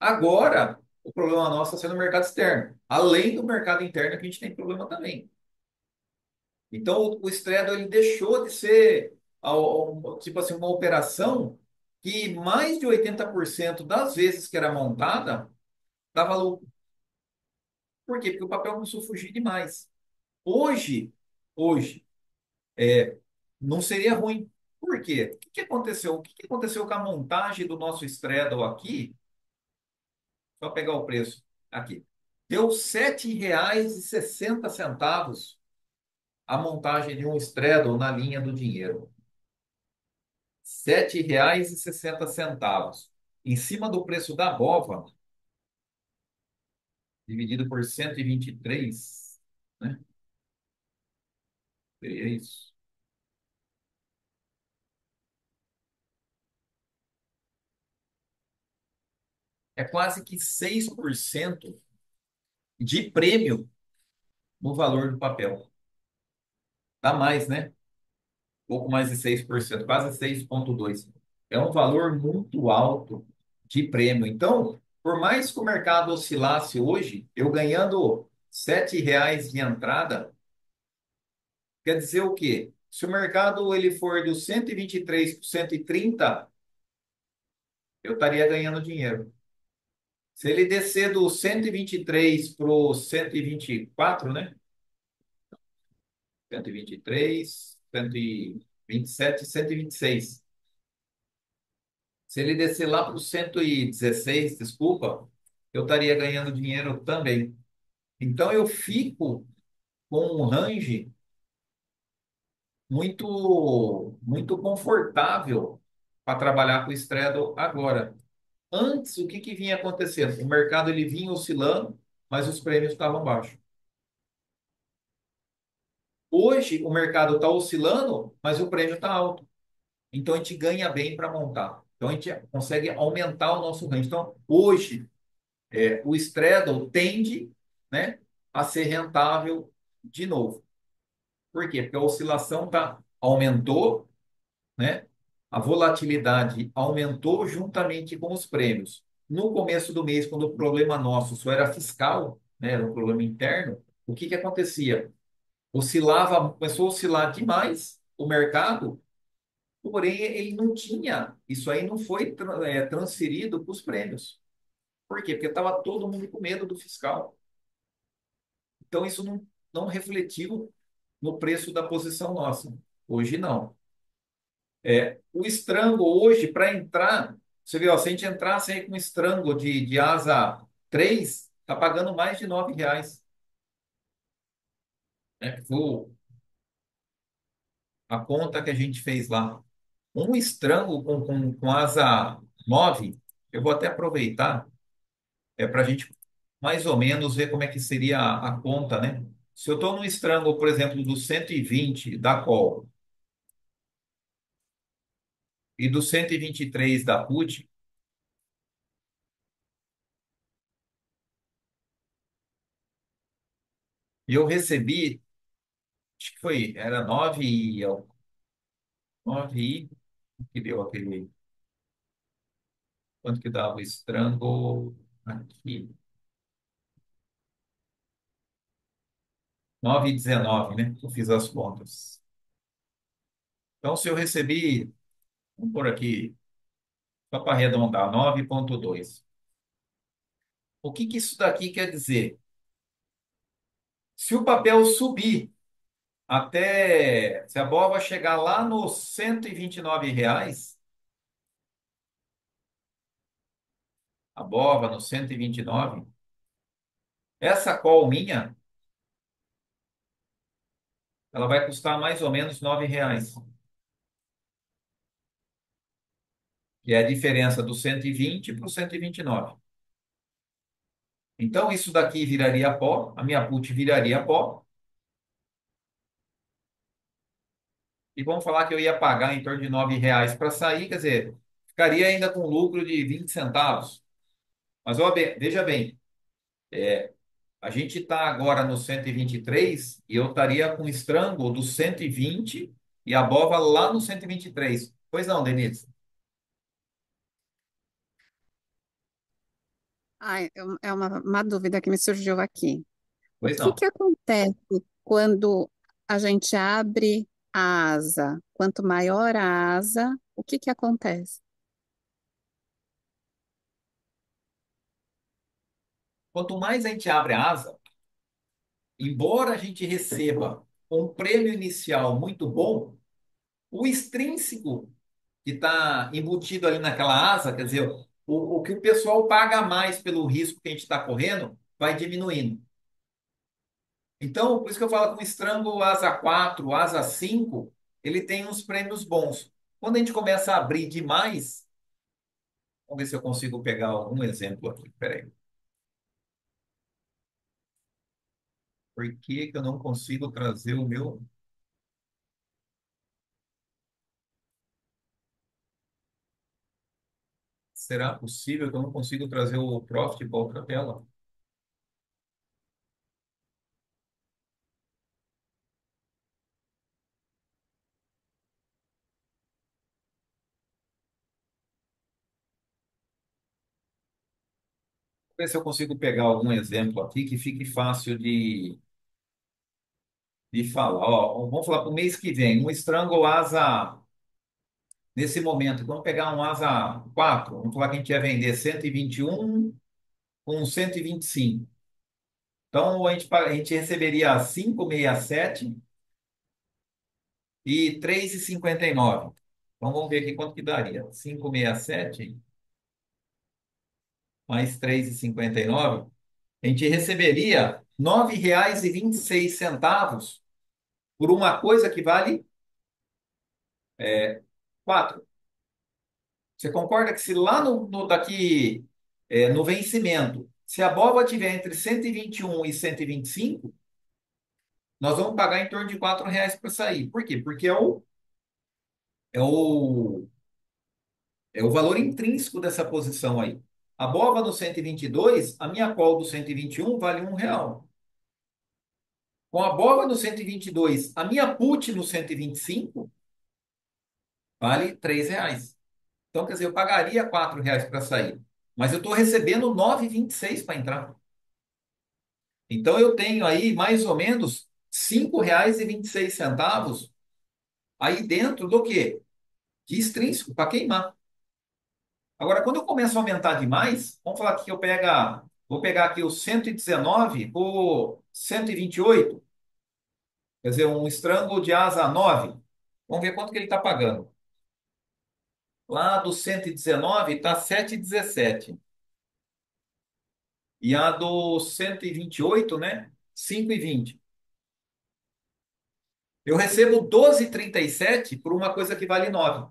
Agora, o problema nosso está sendo o mercado externo. Além do mercado interno, que a gente tem problema também. Então, o Straddle ele deixou de ser tipo assim, uma operação que mais de 80% das vezes que era montada, dava lucro. Por quê? Porque o papel começou a fugir demais. Hoje, não seria ruim. Por quê? O que que aconteceu? O que que aconteceu com a montagem do nosso Straddle aqui? Só pegar o preço aqui. Deu R$ 7,60 a montagem de um Straddle na linha do dinheiro. R$ 7,60. Em cima do preço da Bova, dividido por 123, né? Seria isso. É quase que 6% de prêmio no valor do papel. Dá mais, né? Pouco mais de 6%, quase 6,2%. É um valor muito alto de prêmio. Então, por mais que o mercado oscilasse hoje, eu ganhando R$ 7 de entrada, quer dizer o quê? Se o mercado ele for do 123 para 130, eu estaria ganhando dinheiro. Se ele descer do 123 para o 124, né? 123, 127, 126. Se ele descer lá para o 116, desculpa, eu estaria ganhando dinheiro também. Então eu fico com um range muito confortável para trabalhar com o Straddle agora. Antes, o que que vinha acontecendo? O mercado ele vinha oscilando, mas os prêmios estavam baixos. Hoje, o mercado está oscilando, mas o prêmio está alto. Então, a gente ganha bem para montar. Então, a gente consegue aumentar o nosso range. Então, hoje, o Straddle tende, né, a ser rentável de novo. Por quê? Porque a oscilação aumentou, né? A volatilidade aumentou juntamente com os prêmios. No começo do mês, quando o problema nosso só era fiscal, né, era um problema interno, o que que acontecia? Oscilava, começou a oscilar demais o mercado, porém ele não tinha, isso aí não foi transferido para os prêmios. Por quê? Porque estava todo mundo com medo do fiscal. Então isso não refletiu no preço da posição nossa. Hoje não. O estrango hoje, para entrar, você viu, ó, se a gente entrasse aí com um estrango de asa 3 tá pagando mais de R$ 9. Né? Foi a conta que a gente fez lá. Um estrango com asa 9 eu vou até aproveitar, para a gente mais ou menos ver como é que seria a conta, né? Se eu estou no estrango, por exemplo, do 120 da call e do 123 da put, e eu recebi, acho que foi, era 9 que deu aquele, quanto que dava o estrango aqui? 9,19, né? Eu fiz as contas. Então, se eu recebi, vamos por aqui, só para arredondar, 9,2. O que que isso daqui quer dizer? Se o papel subir se a bola chegar lá nos R$ 129, a bola nos 129, essa call minha, ela vai custar mais ou menos R$ 9, que é a diferença do 120 para o 129. Então, isso daqui viraria pó, a minha put viraria pó, e vamos falar que eu ia pagar em torno de R$ 9 para sair, quer dizer, ficaria ainda com lucro de 20 centavos. Mas ó, veja bem, a gente está agora no 123 e eu estaria com estrango do 120 e a bova lá no 123. Pois não, Denise? Ai, é uma dúvida que me surgiu aqui. O Pois que não. que acontece quando a gente abre a asa? Quanto maior a asa, o que que acontece? Quanto mais a gente abre a asa, embora a gente receba um prêmio inicial muito bom, o extrínseco que está embutido ali naquela asa, quer dizer, o que o pessoal paga mais pelo risco que a gente está correndo, vai diminuindo. Então, por isso que eu falo que um estrango asa 4, asa 5, ele tem uns prêmios bons. Quando a gente começa a abrir demais, vamos ver se eu consigo pegar algum exemplo aqui. Peraí. Por que que eu não consigo trazer o meu? Será possível que eu não consigo trazer o Profit para outra tela? Vamos ver se eu consigo pegar algum exemplo aqui que fique fácil de falar. Ó, vamos falar para o mês que vem. Um Strangle asa, nesse momento, vamos pegar um asa 4. Vamos falar que a gente ia vender 121 com 125. Então, a gente receberia 5,67 e 3,59. Então, vamos ver aqui quanto que daria. 5,67 mais 3,59, a gente receberia R$ 9,26 por uma coisa que vale 4. Você concorda que se lá daqui, no vencimento, se a boba tiver entre 121 e 125, nós vamos pagar em torno de R$ 4 para sair. Por quê? Porque é o, é o valor intrínseco dessa posição aí. A BOVA no 122, a minha call do 121 vale R$ 1. Com a BOVA no 122, a minha put no 125 vale R$ 3. Então, quer dizer, eu pagaria R$ 4 para sair. Mas eu estou recebendo 9,26 para entrar. Então, eu tenho aí mais ou menos R$ 5,26 aí dentro do quê? De extrínseco, para queimar. Agora, quando eu começo a aumentar demais, vamos falar que vou pegar aqui o 119 por 128, quer dizer, um estrango de asa 9. Vamos ver quanto que ele está pagando. Lá do 119 está 7,17. E a do 128, né? 5,20. Eu recebo 12,37 por uma coisa que vale 9.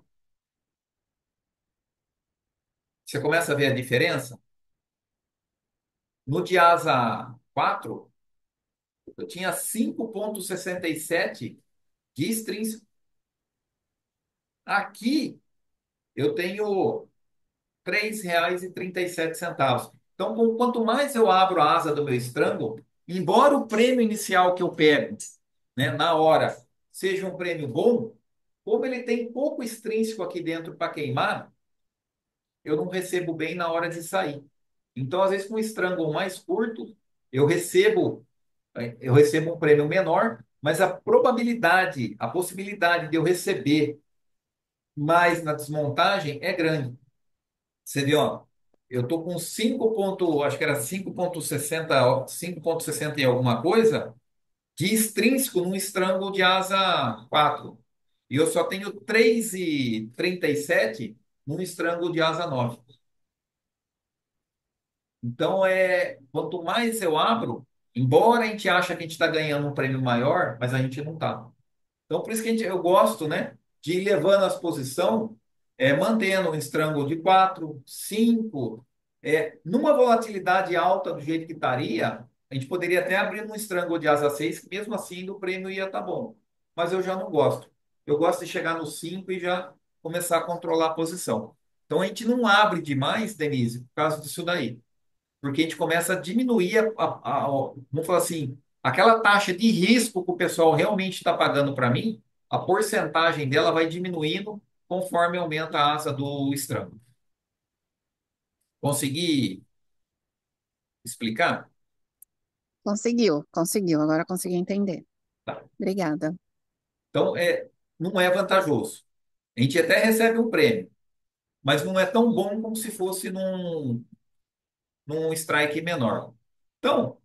Você começa a ver a diferença? No de asa 4, eu tinha 5,67 de extrínseco. Aqui eu tenho R$ 3,37. Então, quanto mais eu abro a asa do meu estrango, embora o prêmio inicial que eu pego, né, na hora seja um prêmio bom, como ele tem pouco extrínseco aqui dentro para queimar, eu não recebo bem na hora de sair. Então, às vezes, com um estrango mais curto, eu recebo, eu recebo um prêmio menor, mas a probabilidade, a possibilidade de eu receber mais na desmontagem é grande. Você viu, ó, eu tô com 5 ponto, acho que era 5,60 e alguma coisa, de extrínseco num estrango de asa 4. E eu só tenho 3,37 num estrango de asa 9. Então, quanto mais eu abro, embora a gente ache que a gente está ganhando um prêmio maior, mas a gente não está. Então, por isso que eu gosto, né, de ir levando as posições, mantendo um strangle de 4, 5, numa volatilidade alta do jeito que estaria, a gente poderia até abrir um strangle de asa 6, que mesmo assim o prêmio ia estar bom. Mas eu já não gosto. Eu gosto de chegar no 5 e já começar a controlar a posição. Então, a gente não abre demais, Denise, por causa disso daí, porque a gente começa a diminuir vamos falar assim, aquela taxa de risco que o pessoal realmente está pagando para mim, a porcentagem dela vai diminuindo conforme aumenta a asa do estranho. Consegui explicar? Conseguiu, conseguiu. Agora consegui entender. Tá. Obrigada. Então, não é vantajoso. A gente até recebe um prêmio, mas não é tão bom como se fosse num strike menor. Então,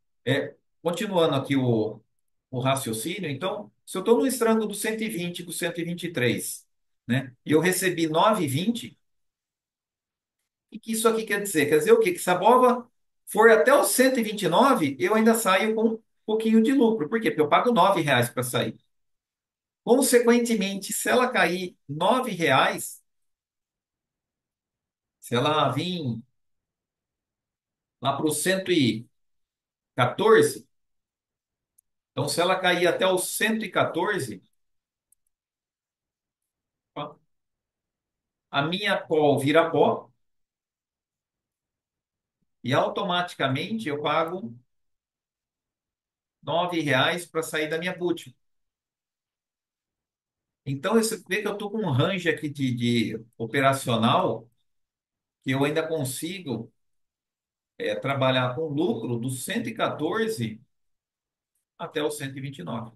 continuando aqui o raciocínio, então, se eu estou no estrango do 120 com 123, né, e eu recebi 9,20, o que isso aqui quer dizer? Quer dizer o quê? Que se a BOVA for até os 129, eu ainda saio com um pouquinho de lucro. Por quê? Porque eu pago R$ 9 para sair. Consequentemente, se ela cair R$ 9, se ela vir lá para o 114, então se ela cair até os 114, a minha call vira pó e automaticamente eu pago R$ 9 para sair da minha put. Então, você vê que eu estou com um range aqui de operacional que eu ainda consigo trabalhar com lucro dos 114 até os 129.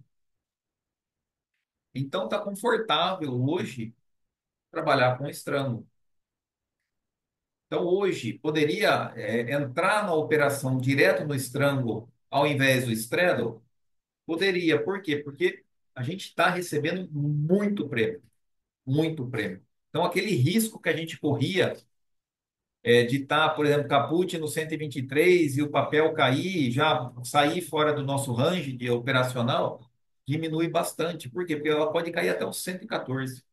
Então, está confortável hoje trabalhar com estrango. Então, hoje, poderia entrar na operação direto no estrango ao invés do straddle? Poderia. Por quê? Porque a gente está recebendo muito prêmio. Muito prêmio. Então, aquele risco que a gente corria de estar, por exemplo, caput no 123 e o papel cair, já sair fora do nosso range de operacional, diminui bastante. Por quê? Porque ela pode cair até os 114.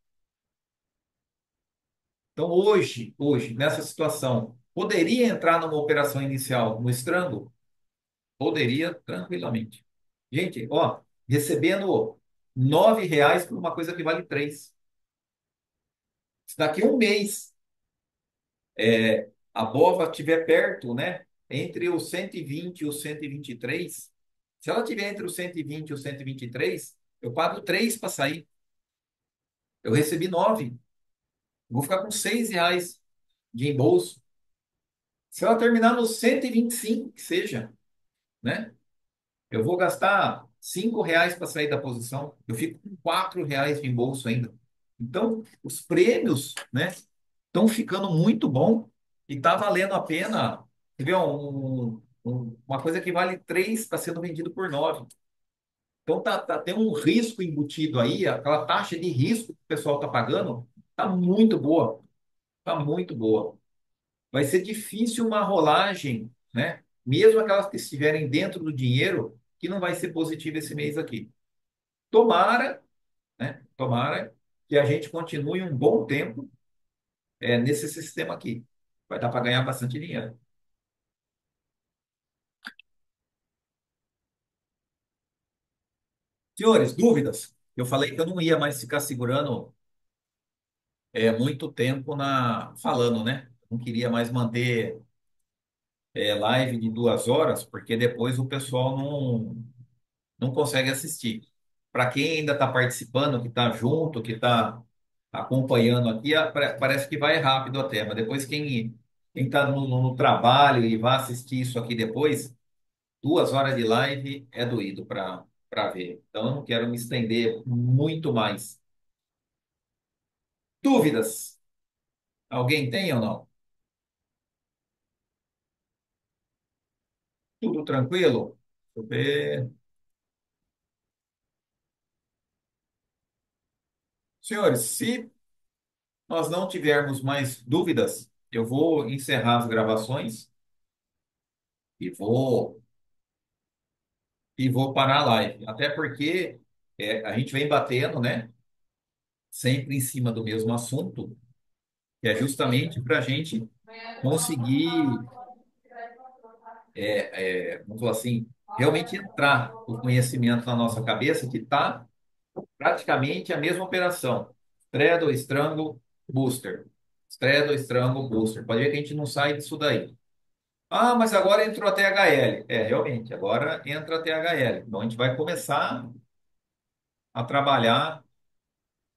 Então, nessa situação, poderia entrar numa operação inicial no estrango? Poderia tranquilamente. Gente, ó, recebendo R$ 9 por uma coisa que vale 3. Se daqui a um mês a BOVA estiver perto, né? Entre o 120 e o 123, se ela estiver entre o 120 e o 123, eu pago 3 para sair. Eu recebi 9. Vou ficar com R$ 6 de embolso. Se ela terminar no 125, que seja, né? Eu vou gastar R$ 5 para sair da posição. Eu fico com R$ 4 de embolso ainda. Então, os prêmios, né, estão ficando muito bom e está valendo a pena. Você vê, uma coisa que vale 3 está sendo vendido por 9. Então, tem um risco embutido aí, aquela taxa de risco que o pessoal está pagando, está muito boa. Está muito boa. Vai ser difícil uma rolagem, né? Mesmo aquelas que estiverem dentro do dinheiro, que não vai ser positiva esse mês aqui. Tomara, né? Tomara que a gente continue um bom tempo nesse sistema aqui. Vai dar para ganhar bastante dinheiro. Senhores, dúvidas? Eu falei que eu não ia mais ficar segurando muito tempo falando, né? Não queria mais manter live de 2 horas, porque depois o pessoal não consegue assistir. Para quem ainda está participando, que está junto, que está acompanhando aqui, parece que vai rápido até, mas depois quem está no trabalho e vai assistir isso aqui depois, 2 horas de live é doído para ver. Então eu não quero me estender muito mais. Dúvidas? Alguém tem ou não? Tudo tranquilo? Deixa eu ver. Senhores, se nós não tivermos mais dúvidas, eu vou encerrar as gravações e vou parar a live. Até porque a gente vem batendo, né? Sempre em cima do mesmo assunto, que é justamente para a gente conseguir, vamos falar assim, realmente entrar o conhecimento na nossa cabeça, que está praticamente a mesma operação. Straddle, Strangle, Booster. Straddle, Strangle, Booster. Pode ver que a gente não sai disso daí. Ah, mas agora entrou a THL. Realmente, agora entra a THL. Então a gente vai começar a trabalhar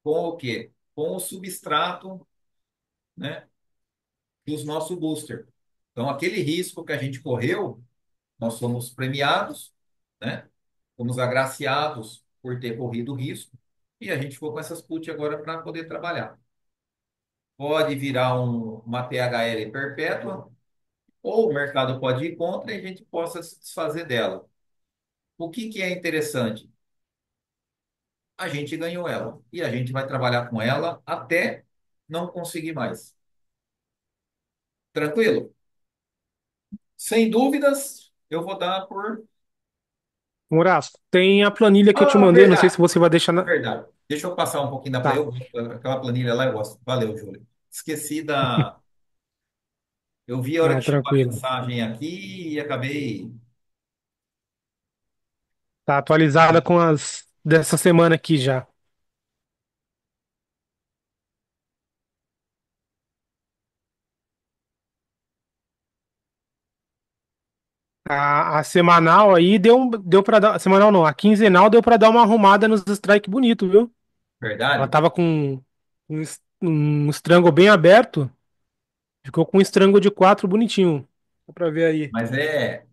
com o quê? Com o substrato, né, dos nossos booster. Então, aquele risco que a gente correu, nós somos premiados, né? Fomos agraciados por ter corrido o risco e a gente ficou com essas put agora para poder trabalhar. Pode virar uma THL perpétua ou o mercado pode ir contra e a gente possa se desfazer dela. O que é interessante? A gente ganhou ela e a gente vai trabalhar com ela até não conseguir mais. Tranquilo? Sem dúvidas, eu vou dar por. Morato, tem a planilha que eu te Ah, mandei, não sei se verdade, você vai deixar na. verdade. Deixa eu passar um pouquinho da Tá, planilha. Aquela planilha lá eu gosto. Valeu, Júlio. Esqueci Eu vi a hora não, que chegou a tranquilo. mensagem aqui e acabei. Tá atualizada com as dessa semana aqui já. A semanal aí deu para dar. Semanal não, a quinzenal deu para dar uma arrumada nos strike bonito, viu? Ela Verdade? tava com um estrango bem aberto, ficou com um estrango de 4 bonitinho. Dá pra ver aí. Mas é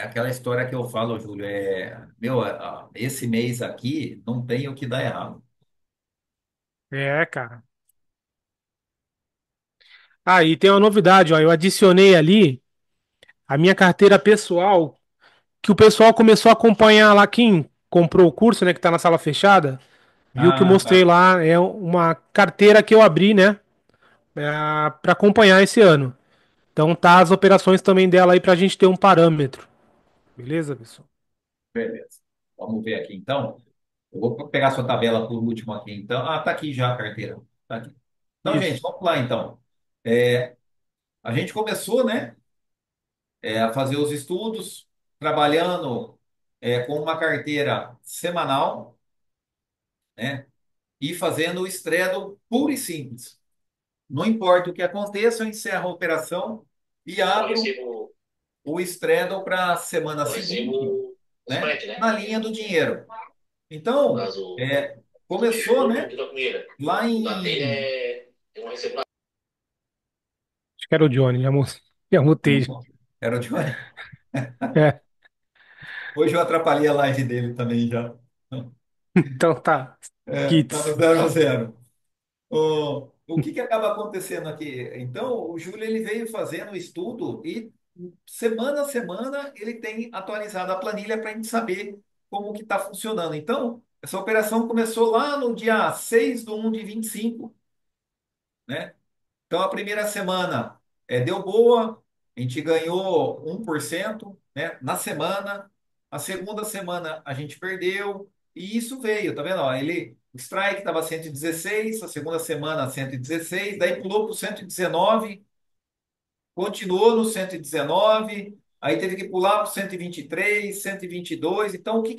aquela história que eu falo, Júlio. Meu, esse mês aqui não tem o que dar errado. É, cara. Ah, e tem uma novidade, ó. Eu adicionei ali a minha carteira pessoal, que o pessoal começou a acompanhar lá, quem comprou o curso, né, que tá na sala fechada, viu que eu Ah, mostrei tá. lá, é uma carteira que eu abri, né, para acompanhar esse ano. Então tá as operações também dela aí pra gente ter um parâmetro. Beleza, pessoal? Beleza. Vamos ver aqui então. Eu vou pegar sua tabela por último aqui, então. Ah, tá aqui já a carteira. Tá aqui. Então, gente, Isso. vamos lá, então. É, a gente começou, né, a fazer os estudos, trabalhando com uma carteira semanal, né, e fazendo o Straddle puro e simples. Não importa o que aconteça, eu encerro a operação e Eu abro recebo, o Straddle para a semana eu seguinte, recebo o né, spread, né? na linha do dinheiro. No Então, caso, do começou, tijolo né, e da primeira. lá O da telha em... é. Eu não recebo nada. Acho que era o Johnny, já mutei. Era o Johnny. É, Hoje eu atrapalhei a live dele também já. então tá. Tá no Kits. 0-0. O que que acaba acontecendo aqui? Então, o Júlio ele veio fazendo o estudo e semana a semana ele tem atualizado a planilha para a gente saber como que está funcionando. Então, essa operação começou lá no dia 6/1/25, né? Então, a primeira semana deu boa, a gente ganhou 1%, né, na semana. A segunda semana a gente perdeu, e isso veio, tá vendo? Ó, o strike estava 116, a segunda semana 116, daí pulou para o 119, continuou no 119, aí teve que pular para o 123, 122. Então, o que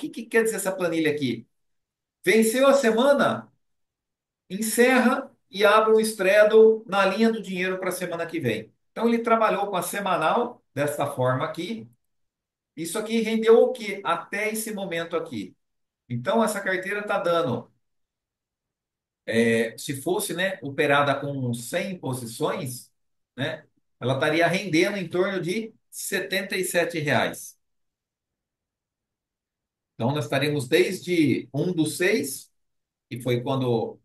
que quer dizer essa planilha aqui? Venceu a semana, encerra e abre um straddle na linha do dinheiro para a semana que vem. Então ele trabalhou com a semanal dessa forma aqui. Isso aqui rendeu o quê? Até esse momento aqui. Então essa carteira está dando, se fosse, né, operada com 100 posições, né, ela estaria rendendo em torno de R$ 77. Então nós estaremos desde 1/6, que foi quando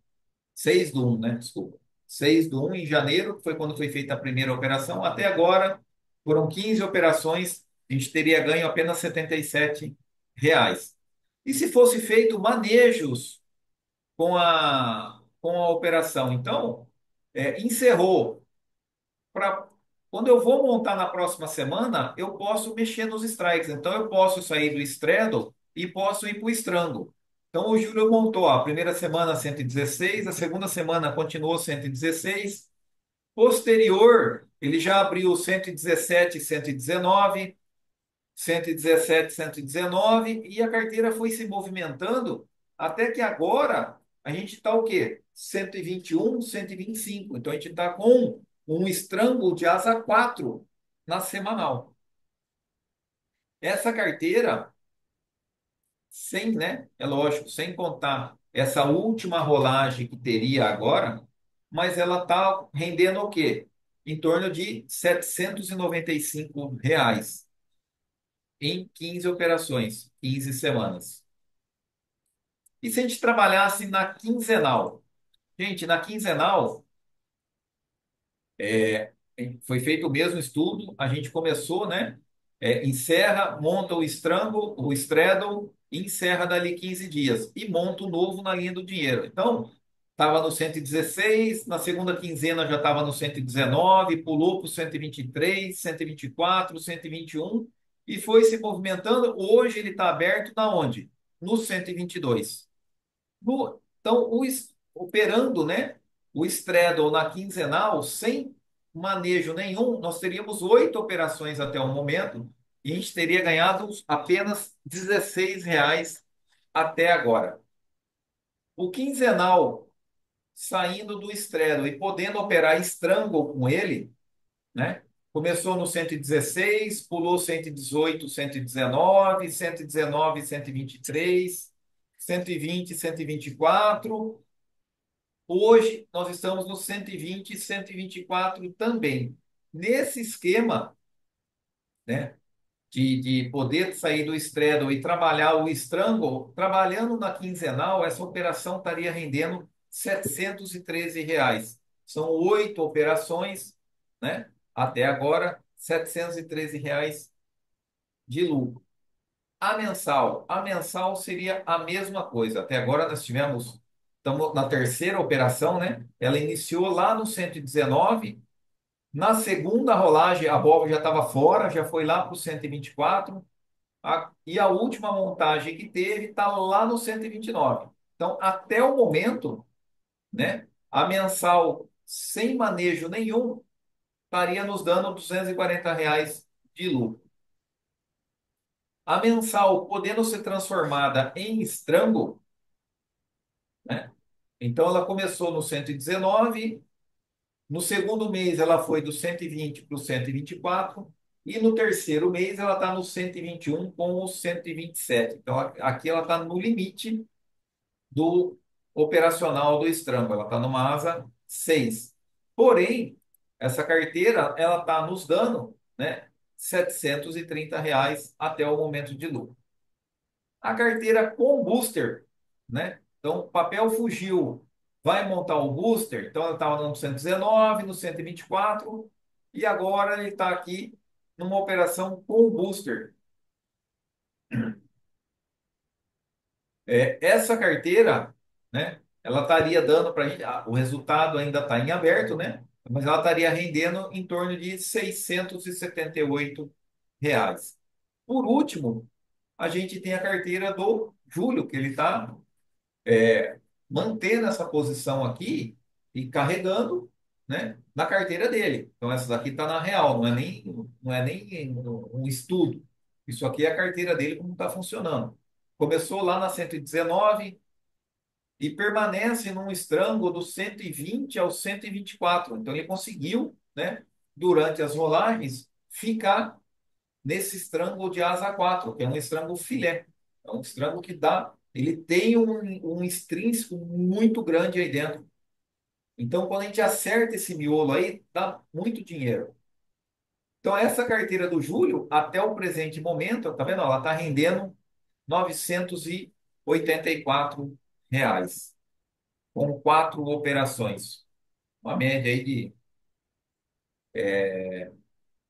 6/1, né? Desculpa. 6/1 em janeiro, que foi quando foi feita a primeira operação. Até agora, foram 15 operações, a gente teria ganho apenas R$ 77. E se fosse feito manejos com a operação? Então, encerrou. Pra, quando eu vou montar na próxima semana, eu posso mexer nos strikes. Então, eu posso sair do straddle e posso ir para o strangle. Então, o Júlio montou a primeira semana 116, a segunda semana continuou 116. Posterior, ele já abriu 117, 119, 117, 119, e a carteira foi se movimentando até que agora a gente está o quê? 121, 125. Então a gente está com um estrango de asa 4 na semanal. Essa carteira, sem, né? É lógico, sem contar essa última rolagem que teria agora, mas ela está rendendo o quê? Em torno de R$ 795 em 15 operações, 15 semanas. E se a gente trabalhasse na quinzenal? Gente, na quinzenal, foi feito o mesmo estudo, a gente começou, né? Encerra, monta o strangle, o straddle, e encerra dali 15 dias e monta o novo na linha do dinheiro. Então, estava no 116, na segunda quinzena já estava no 119, pulou para o 123, 124, 121 e foi se movimentando. Hoje ele está aberto na onde? No 122. Então, operando, né, o straddle na quinzenal, sem manejo nenhum, nós teríamos 8 operações até o momento e a gente teria ganhado apenas R$ 16 até agora. O quinzenal, saindo do straddle e podendo operar strangle com ele, né? Começou no 116, pulou 118, 119, 119, 123, 120, 124. Hoje nós estamos no 120 e 124 também. Nesse esquema, né, de poder sair do straddle e trabalhar o strangle, trabalhando na quinzenal, essa operação estaria rendendo R$ 713. São 8 operações, né? Até agora, R$ 713 de lucro. A mensal seria a mesma coisa. Até agora nós estamos na terceira operação, né? Ela iniciou lá no 119 Na segunda rolagem, a Volvo já estava fora, já foi lá para o 124. E a última montagem que teve está lá no 129. Então, até o momento, né, a mensal sem manejo nenhum estaria nos dando R$ 240 de lucro. A mensal podendo ser transformada em estrango, né? Então ela começou no 119, no segundo mês ela foi do 120 para o 124 e no terceiro mês ela está no 121 com o 127. Então aqui ela está no limite do operacional do estrango, ela está numa asa 6. Porém, essa carteira ela está nos dando, né, R$ 730 até o momento de lucro. A carteira com booster, né? Então, o papel fugiu, vai montar o booster. Então, ela estava no 119, no 124, e agora ele está aqui numa operação com booster. Essa carteira, né? Ela estaria dando para a gente, o resultado ainda está em aberto, né? Mas ela estaria rendendo em torno de R$ 678. Por último, a gente tem a carteira do Júlio, que ele está mantendo essa posição aqui e carregando, né, na carteira dele. Então, essa daqui está na real, não é nem um estudo. Isso aqui é a carteira dele, como está funcionando. Começou lá na 119 e permanece num estrango do 120 ao 124. Então, ele conseguiu, né, durante as rolagens, ficar nesse estrango de asa 4, que é um estrango filé. É um estrango que dá, ele tem um extrínseco muito grande aí dentro. Então, quando a gente acerta esse miolo aí, dá muito dinheiro. Então, essa carteira do Júlio, até o presente momento, tá vendo? Ela está rendendo R$ 984, com 4 operações. Uma média aí de,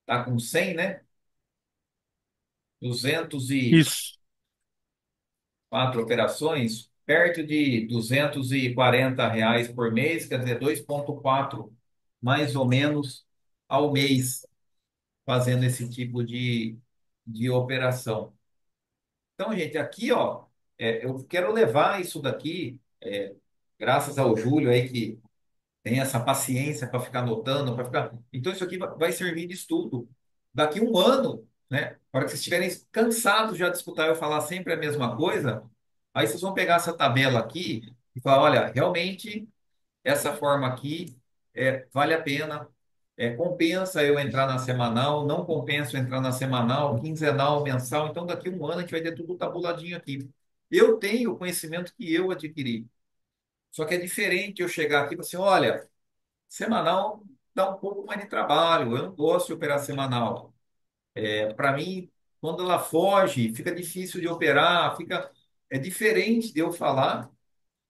tá com 100, né? 200 Isso. quatro operações, perto de R$ 240 por mês, quer dizer, 2,4 mais ou menos ao mês, fazendo esse tipo de operação. Então, gente, aqui, ó, eu quero levar isso daqui, graças ao Júlio aí que tem essa paciência para ficar anotando, para ficar. Então, isso aqui vai servir de estudo. Daqui um ano, né? Para que vocês estiverem cansados já de escutar eu falar sempre a mesma coisa, aí vocês vão pegar essa tabela aqui e falar: olha, realmente essa forma aqui vale a pena. Compensa eu entrar na semanal, não compensa eu entrar na semanal, quinzenal, mensal. Então, daqui um ano a gente vai ter tudo tabuladinho aqui. Eu tenho o conhecimento que eu adquiri. Só que é diferente eu chegar aqui e falar assim: olha. Semanal dá um pouco mais de trabalho. Eu não gosto de operar semanal. Para mim, quando ela foge, fica difícil de operar, é diferente de eu falar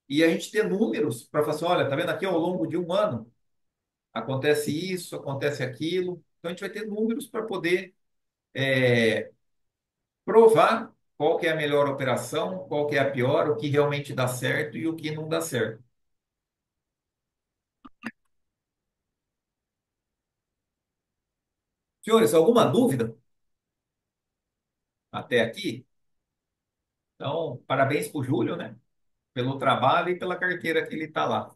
e a gente ter números para falar assim, olha, tá vendo aqui ao longo de um ano acontece isso, acontece aquilo. Então a gente vai ter números para poder provar qual que é a melhor operação, qual que é a pior, o que realmente dá certo e o que não dá certo. Senhores, alguma dúvida até aqui? Então, parabéns para o Júlio, né? Pelo trabalho e pela carteira que ele está lá.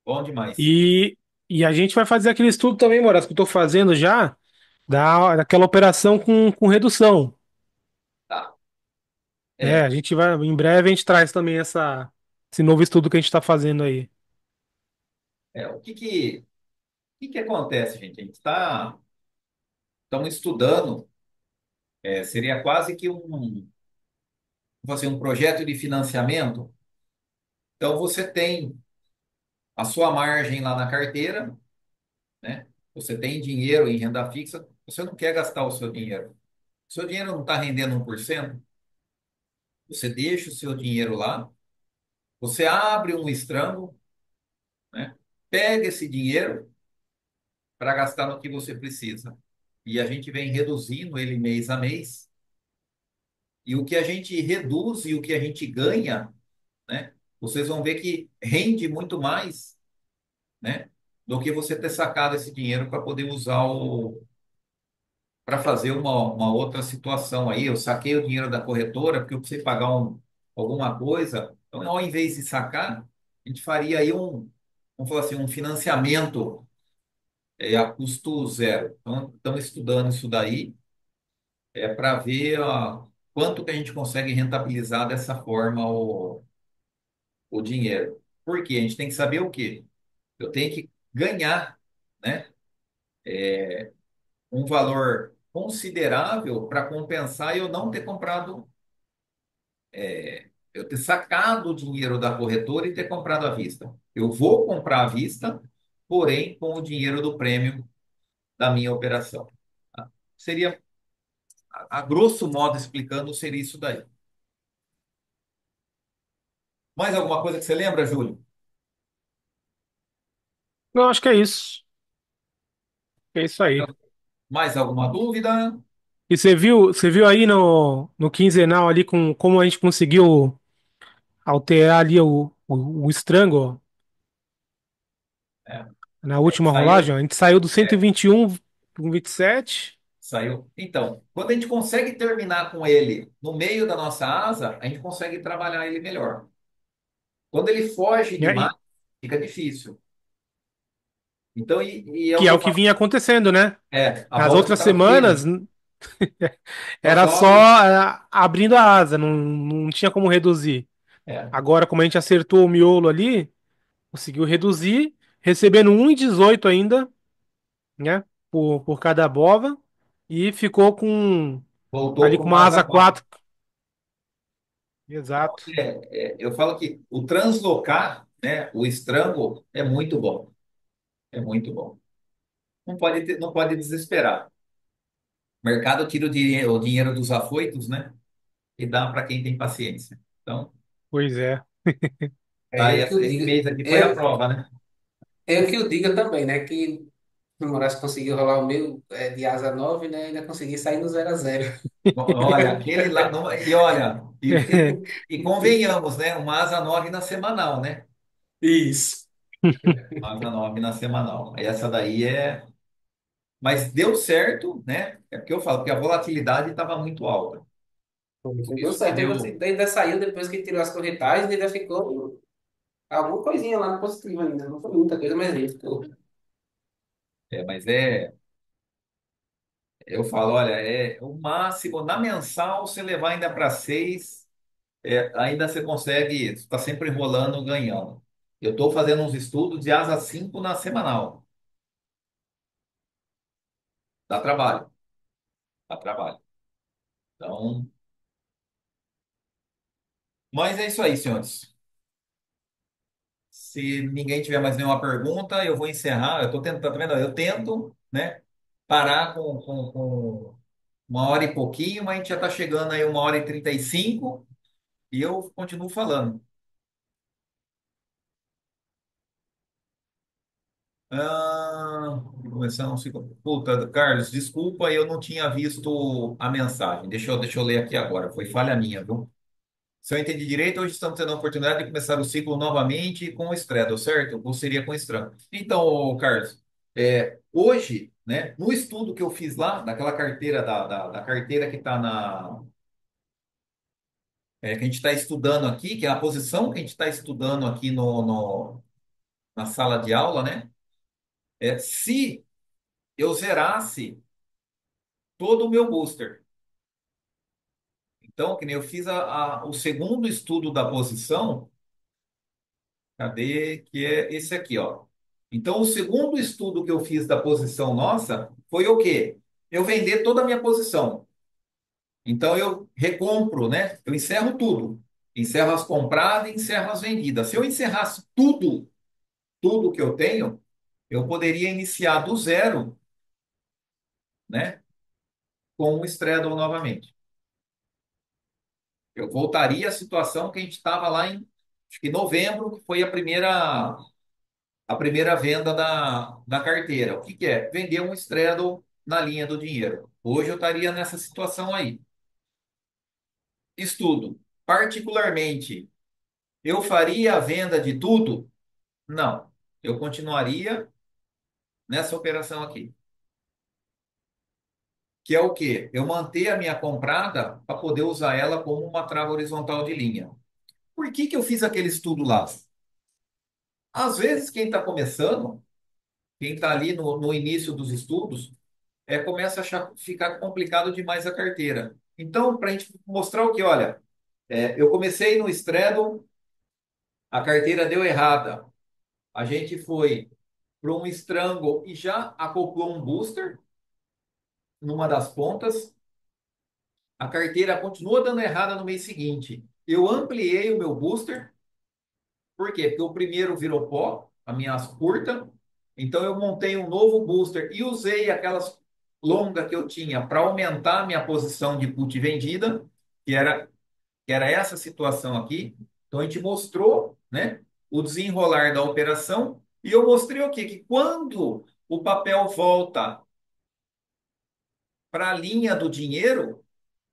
Bom demais. E, e a gente vai fazer aquele estudo também, Moraes, que eu tô fazendo já, daquela operação com redução. Tá. É, É, a gente vai, em breve a gente traz também esse novo estudo que a gente está fazendo aí. o que que acontece, gente? A gente estamos estudando, seria quase que vou assim, um projeto de financiamento. Então, você tem a sua margem lá na carteira, né? Você tem dinheiro em renda fixa, você não quer gastar o seu dinheiro. O seu dinheiro não está rendendo 1%, você deixa o seu dinheiro lá, você abre um estrango, né? Pega esse dinheiro para gastar no que você precisa. E a gente vem reduzindo ele mês a mês. E o que a gente reduz e o que a gente ganha, né? Vocês vão ver que rende muito mais, né? do que você ter sacado esse dinheiro para poder usar para fazer uma outra situação aí. Eu saquei o dinheiro da corretora porque eu precisei pagar alguma coisa. Então, ao invés de sacar, a gente faria aí vamos falar assim, um financiamento a custo zero. Então, estamos estudando isso daí para ver quanto que a gente consegue rentabilizar dessa forma o dinheiro. Por quê? A gente tem que saber o quê? Eu tenho que ganhar, né, um valor considerável para compensar eu não ter comprado, eu ter sacado o dinheiro da corretora e ter comprado à vista. Eu vou comprar à vista, porém com o dinheiro do prêmio da minha operação. Tá? Seria, a grosso modo explicando, seria isso daí. Mais alguma coisa que você lembra, Júlio? Não, acho que é isso. É isso aí. Mais alguma dúvida? E você viu aí no quinzenal ali com como a gente conseguiu alterar ali o estrango É, na última saiu, rolagem? A gente saiu do é, 121 para 27. saiu. Então, quando a gente consegue terminar com ele no meio da nossa asa, a gente consegue trabalhar ele melhor. Quando ele foge E demais, aí, fica difícil. Então, e é o que que é eu o que falo. vinha acontecendo, né? A Nas volta outras estava cheia, semanas era só só abre. abrindo a asa, não tinha como reduzir. É, Agora, como a gente acertou o miolo ali, conseguiu reduzir, recebendo 1,18 ainda, né? Por cada bova, e ficou com voltou ali para com uma uma asa asa 4. 4. Exato. Eu falo que o translocar, né, o estrango, é muito bom. É muito bom. Não pode desesperar. O mercado tira o dinheiro dos afoitos, né? E dá para quem tem paciência. Então, Pois é. tá aí, Eu que eu esse diga, mês aqui foi a eu, prova, né? eu que eu diga também, né? Que o Moraes conseguiu rolar o meu de asa 9, né? Ainda consegui sair no 0-0. Olha, aquele lá. E olha, e convenhamos, né? Uma asa 9 na semanal, né? Isso. Uma asa 9 na semanal. Aí essa daí é. Mas deu certo, né? É porque eu falo, porque a volatilidade estava muito alta. Deu Isso que certo. deu. Ainda saiu depois que tirou as corretagens, ainda ficou alguma coisinha lá no positivo ainda. Não foi muita coisa, mas ainda ficou. Mas é. Eu falo, olha, é o máximo. Na mensal, você levar ainda para 6, ainda você consegue. Está sempre enrolando, ganhando. Eu estou fazendo uns estudos de asa 5 na semanal. Dá trabalho. Dá trabalho. Então. Mas é isso aí, senhores. Se ninguém tiver mais nenhuma pergunta, eu vou encerrar. Eu estou tentando, tá vendo? Eu tento, né, parar com 1 hora e pouquinho, mas a gente já está chegando aí 1 hora e 35 e eu continuo falando. Começando um ciclo. Puta, Carlos, desculpa, eu não tinha visto a mensagem. Deixa eu ler aqui agora. Foi falha minha, viu? Se eu entendi direito, hoje estamos tendo a oportunidade de começar o ciclo novamente com o Straddle, certo? Ou seria com o Stram. Então, Carlos, hoje, né, no estudo que eu fiz lá, daquela carteira, da carteira que está que a gente está estudando aqui, que é a posição que a gente está estudando aqui na sala de aula, né? Se eu zerasse todo o meu booster. Então, que nem eu fiz o segundo estudo da posição. Cadê? Que é esse aqui, ó. Então, o segundo estudo que eu fiz da posição nossa foi o quê? Eu vender toda a minha posição. Então, eu recompro, né? Eu encerro tudo. Encerro as compradas e encerro as vendidas. Se eu encerrasse tudo que eu tenho, eu poderia iniciar do zero, né? Com o Straddle novamente. Eu voltaria à situação que a gente estava lá em, acho que novembro, que foi a primeira venda da carteira. O que que é? Vender um straddle na linha do dinheiro. Hoje eu estaria nessa situação aí. Estudo. Particularmente, eu faria a venda de tudo? Não. Eu continuaria. nessa operação aqui. Que é o quê? Eu manter a minha comprada para poder usar ela como uma trava horizontal de linha. Por que que eu fiz aquele estudo lá? Às vezes, quem está começando, quem está ali no início dos estudos, começa a ficar complicado demais a carteira. Então, para a gente mostrar o que, olha, eu comecei no Straddle, a carteira deu errada. A gente foi para um Strangle e já acoplou um booster numa das pontas. A carteira continua dando errada no mês seguinte. Eu ampliei o meu booster. Por quê? Porque o primeiro virou pó, a minha curta. Então eu montei um novo booster e usei aquelas longas que eu tinha para aumentar a minha posição de put vendida, que era, que era essa situação aqui. Então a gente mostrou, né, o desenrolar da operação e eu mostrei o quê? Que quando o papel volta para a linha do dinheiro,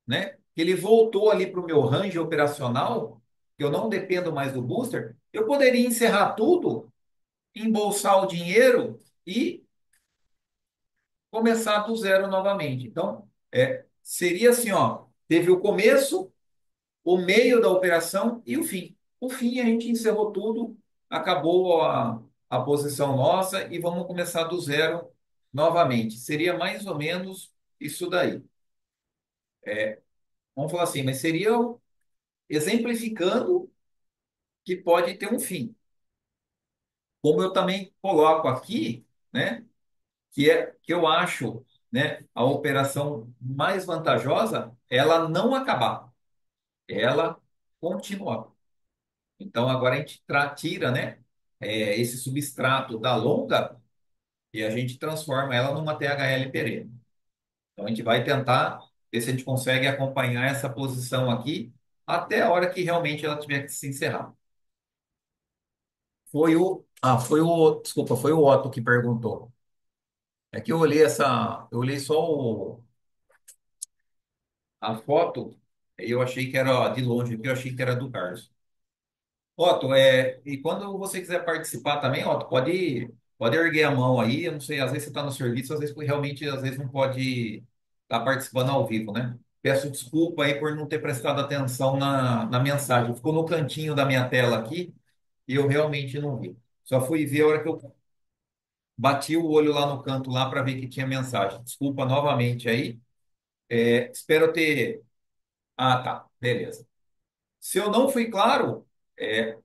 né? Ele voltou ali para o meu range operacional, que eu não dependo mais do booster, eu poderia encerrar tudo, embolsar o dinheiro e começar do zero novamente. Então, seria assim, ó, teve o começo, o meio da operação e o fim. O fim a gente encerrou tudo, acabou a posição nossa e vamos começar do zero novamente. Seria mais ou menos isso daí. Vamos falar assim, mas seria exemplificando que pode ter um fim. Como eu também coloco aqui, né, que eu acho, né, a operação mais vantajosa, ela não acabar, ela continuar. Então agora a gente tira, né, esse substrato da longa e a gente transforma ela numa THL perene. Então a gente vai tentar ver se a gente consegue acompanhar essa posição aqui até a hora que realmente ela tiver que se encerrar. Desculpa, foi o Otto que perguntou. É que eu olhei só a foto e eu achei que era de longe, aqui eu achei que era do Carlos. Otto, e quando você quiser participar também, Otto, pode erguer a mão aí, eu não sei, às vezes você está no serviço, às vezes realmente, às vezes não pode estar participando ao vivo, né? Peço desculpa aí por não ter prestado atenção na mensagem. Ficou no cantinho da minha tela aqui e eu realmente não vi. Só fui ver a hora que eu bati o olho lá no canto lá para ver que tinha mensagem. Desculpa novamente aí. Espero ter. Ah, tá. Beleza. Se eu não fui claro,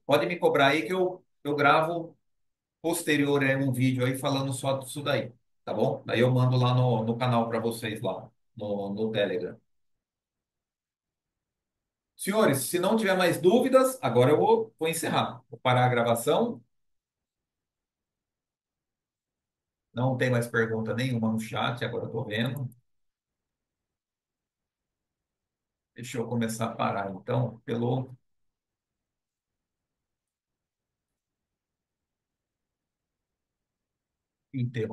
pode me cobrar aí que eu gravo posterior um vídeo aí falando só disso daí. Tá bom? Daí eu mando lá no canal para vocês lá, no Telegram. Senhores, se não tiver mais dúvidas, agora eu vou encerrar. Vou parar a gravação. Não tem mais pergunta nenhuma no chat, agora eu tô vendo. Deixa eu começar a parar, então, pelo intervalo.